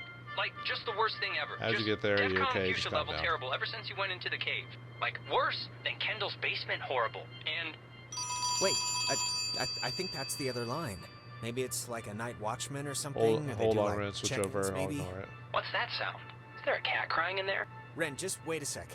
just the worst thing ever. How'd you get there? Are you okay? Just level terrible ever since you went into the cave. Like worse than Kendall's basement horrible. And wait, I think that's the other line. Maybe it's like a night watchman or something. Hold on, Ren. Switch over. I'll ignore it. What's that sound? Is there a cat crying in there? Ren, just wait a sec.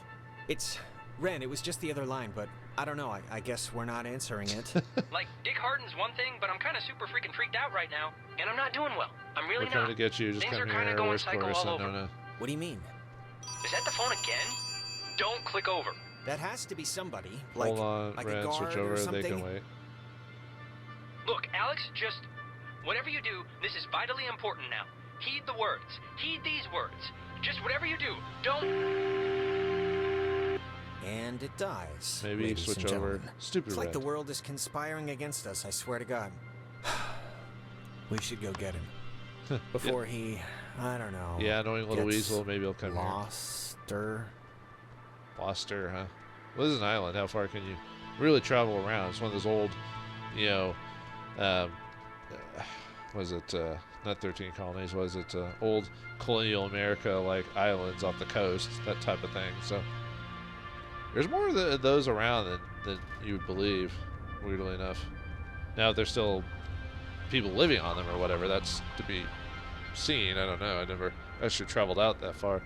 Ren, it was just the other line, but I don't know. I guess we're not answering it. Like, Dick Harden's one thing, but I'm kind of super freaking freaked out right now. And I'm not doing well. I'm really not. We're trying to get you. Just Things come are kind here. of going Where's psycho Clarissa? all over. No. What do you mean? Is that the phone again? Don't click over. That has to be somebody. Like, hold on, like Ren. a guard Switch over. or something. They can wait. Look, Alex, just... whatever you do, this is vitally important now. Heed the words. Heed these words. Just whatever you do, don't... And it dies. Maybe ladies switch and over. gentlemen. Stupid It's like Red. the world is conspiring against us, I swear to God. We should go get him. Before he... I don't know. Yeah, annoying little gets weasel. Maybe he'll come lost or... Lost her, huh? Well, this is an island. How far can you really travel around? It's one of those old, you know... was it... not 13 colonies, was it old colonial America, like islands off the coast, that type of thing. So there's more of those around than you would believe, weirdly enough. Now, if there's still people living on them or whatever, that's to be seen. I don't know. I never actually traveled out that far.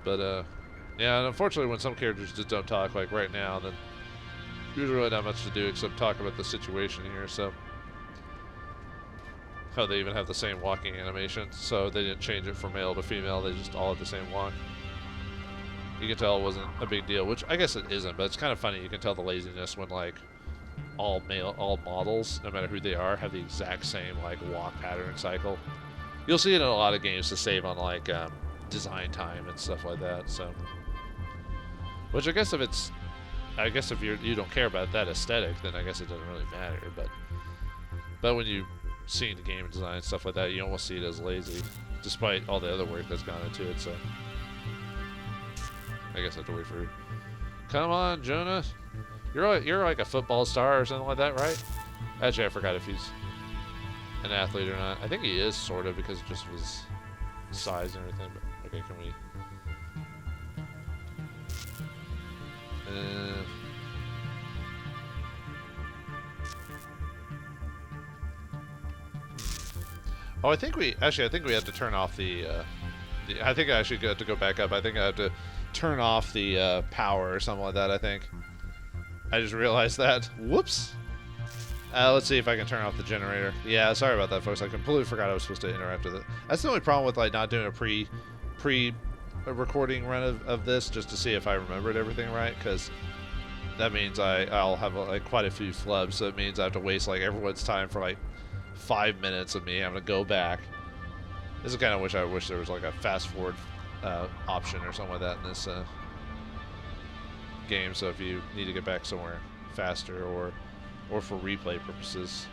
But, yeah, and unfortunately, when some characters just don't talk, like right now, then there's really not much to do except talk about the situation here, so... Oh, they even have the same walking animation, so they didn't change it from male to female. They just all have the same walk. You can tell it wasn't a big deal, which I guess it isn't, but it's kind of funny. You can tell the laziness when, like, all models, no matter who they are, have the exact same, like, walk pattern cycle. You'll see it in a lot of games to save on, like, design time and stuff like that, so. Which I guess if it's I guess if you don't care about that aesthetic, then I guess it doesn't really matter. But when you see the game design and stuff like that, you almost see it as lazy, despite all the other work that's gone into it. So I guess I have to wait for. Come on, Jonah. You're like a football star or something like that, right? Actually, I forgot if he's an athlete or not. I think he is, sort of, because of just his size and everything. But okay, can we? Oh, I think we have to turn off the I think I actually have to go back up. I think I have to turn off the power or something like that, I think. I just realized that. Whoops. Let's see if I can turn off the generator. Yeah, sorry about that, folks. I completely forgot I was supposed to interact with it. That's the only problem with like not doing a pre-recording run of this, just to see if I remembered everything right, because that means I'll have like quite a few flubs. So it means I have to waste like everyone's time for like 5 minutes of me having to go back. This is kind of I wish there was like a fast forward option or something like that in this game. So if you need to get back somewhere faster or for replay purposes,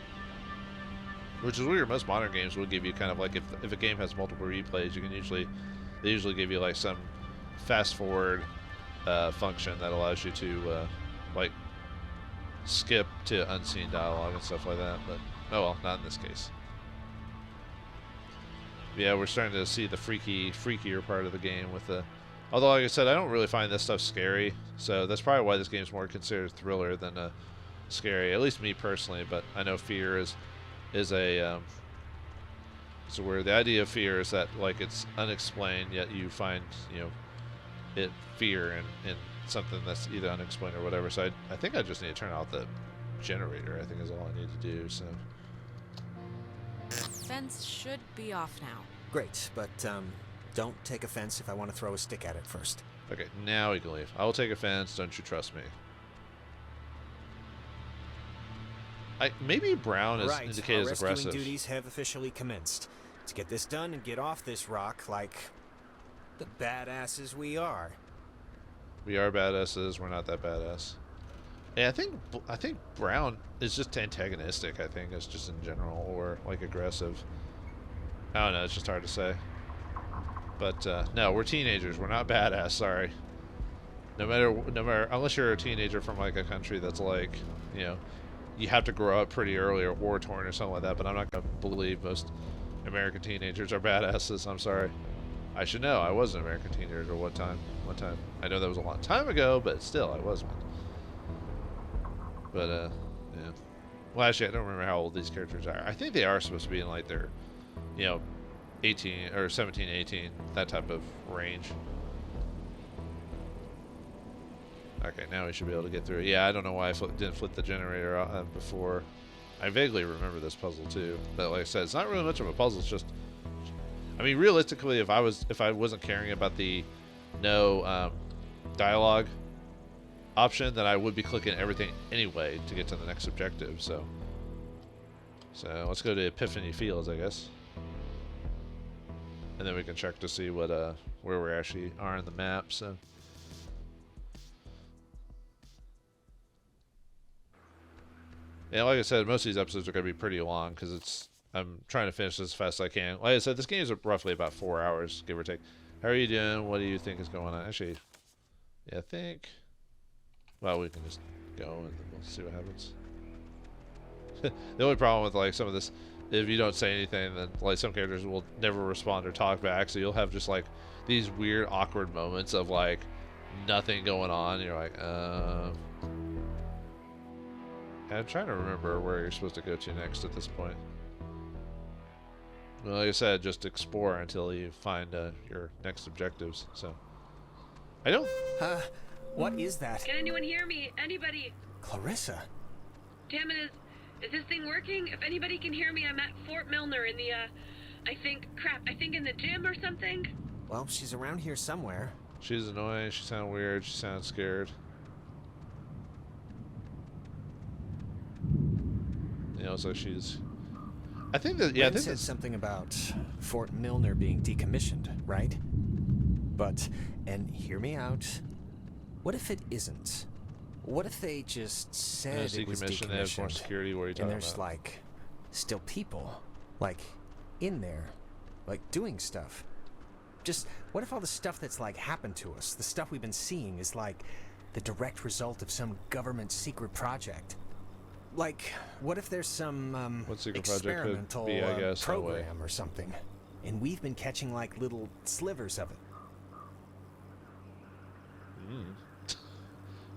which is weird. Most modern games will give you kind of like if a game has multiple replays, they usually give you like some fast forward function that allows you to like skip to unseen dialogue and stuff like that. But oh well, not in this case. Yeah, we're starting to see the freakier part of the game with the. Although, like I said, I don't really find this stuff scary, so that's probably why this game's more considered thriller than scary. At least me personally, but I know fear is a where the idea of fear is that like it's unexplained, yet you find it fear in something that's either unexplained or whatever. So I think I just need to turn off the generator. I think is all I need to do. So. Fence should be off now. Great, but don't take offense if I want to throw a stick at it first. Okay, now we can leave. I will take offense. Don't you trust me? Maybe Brown is indicated as aggressive. Rescuing duties have officially commenced. Let's get this done and get off this rock like the badasses we are. We are badasses. We're not that badass. Yeah, I think Brown is just antagonistic. I think it's just in general, or like aggressive. I don't know. It's just hard to say. But no, we're teenagers. We're not badass. Sorry. No matter, unless you're a teenager from like a country that's like, you have to grow up pretty early or war torn or something like that. But I'm not gonna believe most American teenagers are badasses. I'm sorry. I should know. I was an American teenager one time. I know that was a long time ago, but still, I was one. But yeah. Well, actually, I don't remember how old these characters are. I think they are supposed to be in like their, 18 or 17, 18, that type of range. Okay, now we should be able to get through it. Yeah, I don't know why I didn't flip the generator before. I vaguely remember this puzzle too, but like I said, it's not really much of a puzzle. It's just, I mean, realistically, if I wasn't caring about the no dialogue option, then I would be clicking everything anyway to get to the next objective. So let's go to Epiphany Fields, I guess, and then we can check to see what where we actually are in the map. So. Yeah, like I said, most of these episodes are going to be pretty long because I'm trying to finish this as fast as I can. Like I said, this game is roughly about 4 hours, give or take. How are you doing? What do you think is going on? Actually, yeah, I think. Well, we can just go and we'll see what happens. The only problem with like some of this, if you don't say anything, then like some characters will never respond or talk back. So you'll have just like these weird, awkward moments of like nothing going on. And you're like, I'm trying to remember where you're supposed to go to next at this point. Well, like I said, just explore until you find your next objectives. So, I don't. What is that? Can anyone hear me? Anybody? Clarissa. Damn it! Is this thing working? If anybody can hear me, I'm at Fort Milner in the I think in the gym or something. Well, she's around here somewhere. She's annoying. She sounds weird. She sounds scared. So she's. I think that I think said something about Fort Milner being decommissioned, right? But, and hear me out. What if it isn't? What if they just said it was decommissioned, they have more decommissioned, security? What are you and talking there's about? like still people, like in there, like doing stuff? Just what if all the stuff that's like happened to us, the stuff we've been seeing, is like the direct result of some government secret project? Like, what if there's some what secret project could experimental be, I guess, no way. program or something, and we've been catching like little slivers of it?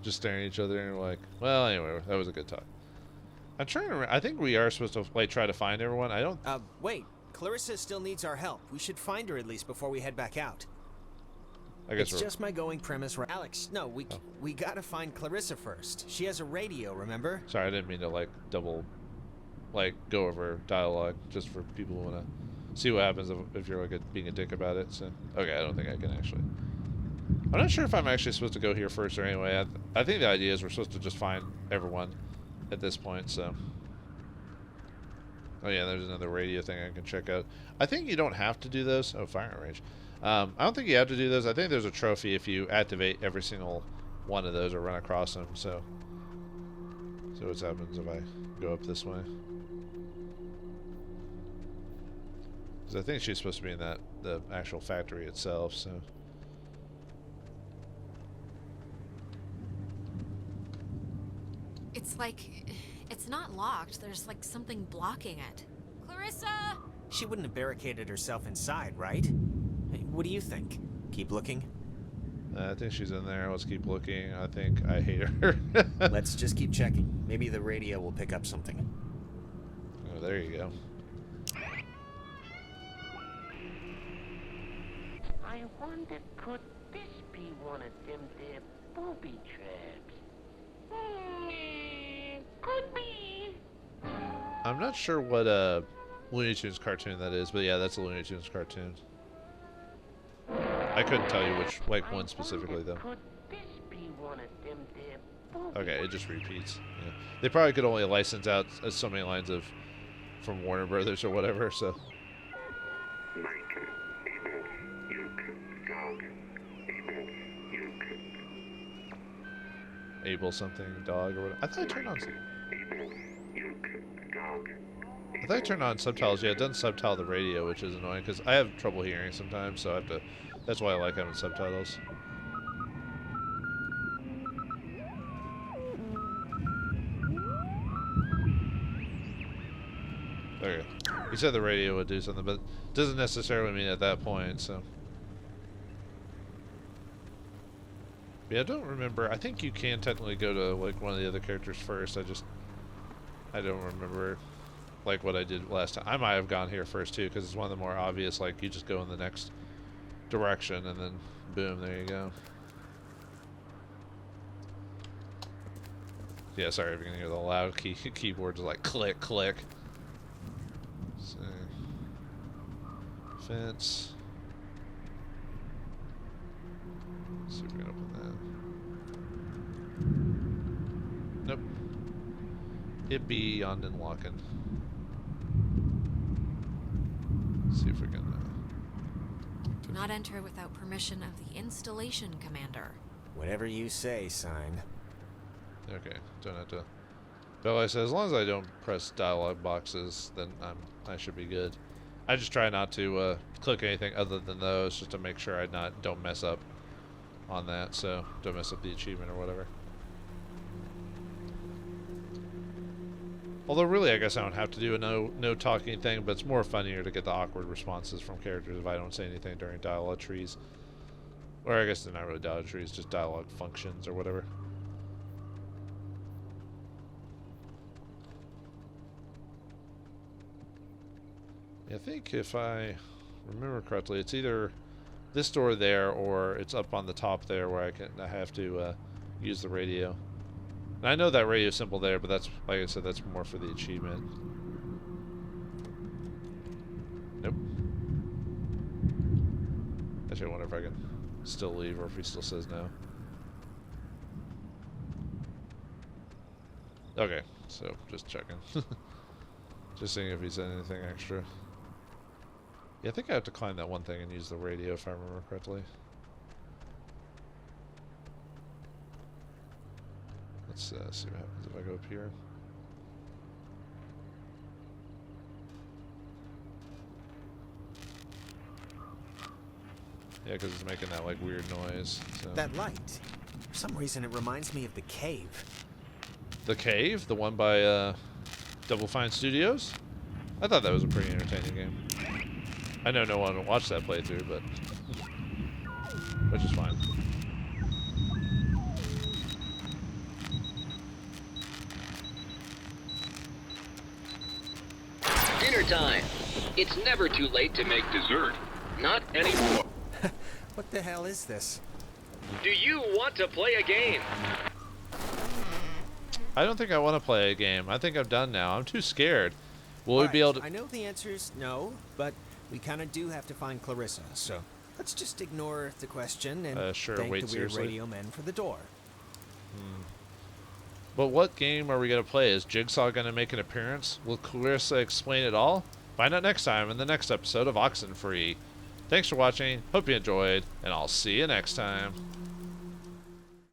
Just staring at each other and we're like, well, anyway, that was a good talk. I'm trying to remember. I think we are supposed to like try to find everyone. I don't. Wait. Clarissa still needs our help. We should find her at least before we head back out. I guess It's just my going premise. Alex, no, we gotta find Clarissa first. She has a radio, remember? Sorry, I didn't mean to like go over dialogue just for people who want to see what happens if you're like being a dick about it. So okay, I don't think I can actually. I'm not sure if I'm actually supposed to go here first or anyway. I think the idea is we're supposed to just find everyone at this point. So. Oh yeah, there's another radio thing I can check out. I think you don't have to do those. Oh, firing range. I don't think you have to do those. I think there's a trophy if you activate every single one of those or run across them. So what happens if I go up this way? Because I think she's supposed to be in the actual factory itself. So. It's like... it's not locked. There's like something blocking it. Clarissa! She wouldn't have barricaded herself inside, right? Hey, what do you think? Keep looking? I think she's in there. Let's keep looking. I think I hate her. Let's just keep checking. Maybe the radio will pick up something. Oh, there you go. I wonder, could this be one of them there booby traps? Could be. I'm not sure what Looney Tunes cartoon that is, but yeah, that's a Looney Tunes cartoon. I couldn't tell you which, like, one specifically though. Could this be one of them there booby Okay, it just repeats. Yeah. They probably could only license out so many lines of from Warner Brothers or whatever. So. Able something dog or whatever. I thought I turned on. I thought I turned on subtitles. Yeah, it doesn't subtitle the radio, which is annoying because I have trouble hearing sometimes. So I have to. That's why I like having subtitles. Okay. He said the radio would do something, but it doesn't necessarily mean at that point. So. Yeah, I don't remember. I think you can technically go to like one of the other characters first. I don't remember like what I did last time. I might have gone here first too because it's one of the more obvious. Like you just go in the next direction and then boom, there you go. Yeah, sorry if you're gonna hear the loud keyboards like click click. So, fence. Let's see if we're gonna open that. Nope. It be on unlocking. See if we can. Do not enter without permission of the installation commander. Whatever you say, sign. Okay, don't have to. But like I said, as long as I don't press dialogue boxes, then I should be good. I just try not to click anything other than those, just to make sure I don't mess up on that. So don't mess up the achievement or whatever. Although really, I guess I don't have to do a no talking thing, but it's more funnier to get the awkward responses from characters if I don't say anything during dialogue trees. Or I guess they're not really dialogue trees, just dialogue functions or whatever. I think if I remember correctly, it's either this door there or it's up on the top there where I have to use the radio. And I know that radio symbol there, but that's, like I said, that's more for the achievement. Nope. Actually, I wonder if I can still leave or if he still says no. Okay, so just checking. Just seeing if he said anything extra. Yeah, I think I have to climb that one thing and use the radio if I remember correctly. Let's see what happens if I go up here. Yeah, because it's making that like weird noise. So. That light. For some reason, it reminds me of the cave. The Cave, the one by Double Fine Studios. I thought that was a pretty entertaining game. I know no one will watch that playthrough, but which is fine. Dinner time. It's never too late to make dessert. Not anymore. What the hell is this? Do you want to play a game? I don't think I want to play a game. I think I'm done now. I'm too scared. Will we be able to... I know the answer is no, but we kind of do have to find Clarissa, so let's just ignore the question and sure, thank wait, the weird seriously? radio men for the door. But what game are we going to play? Is Jigsaw going to make an appearance? Will Clarissa explain it all? Find out next time in the next episode of Oxenfree. Thanks for watching. Hope you enjoyed, and I'll see you next time.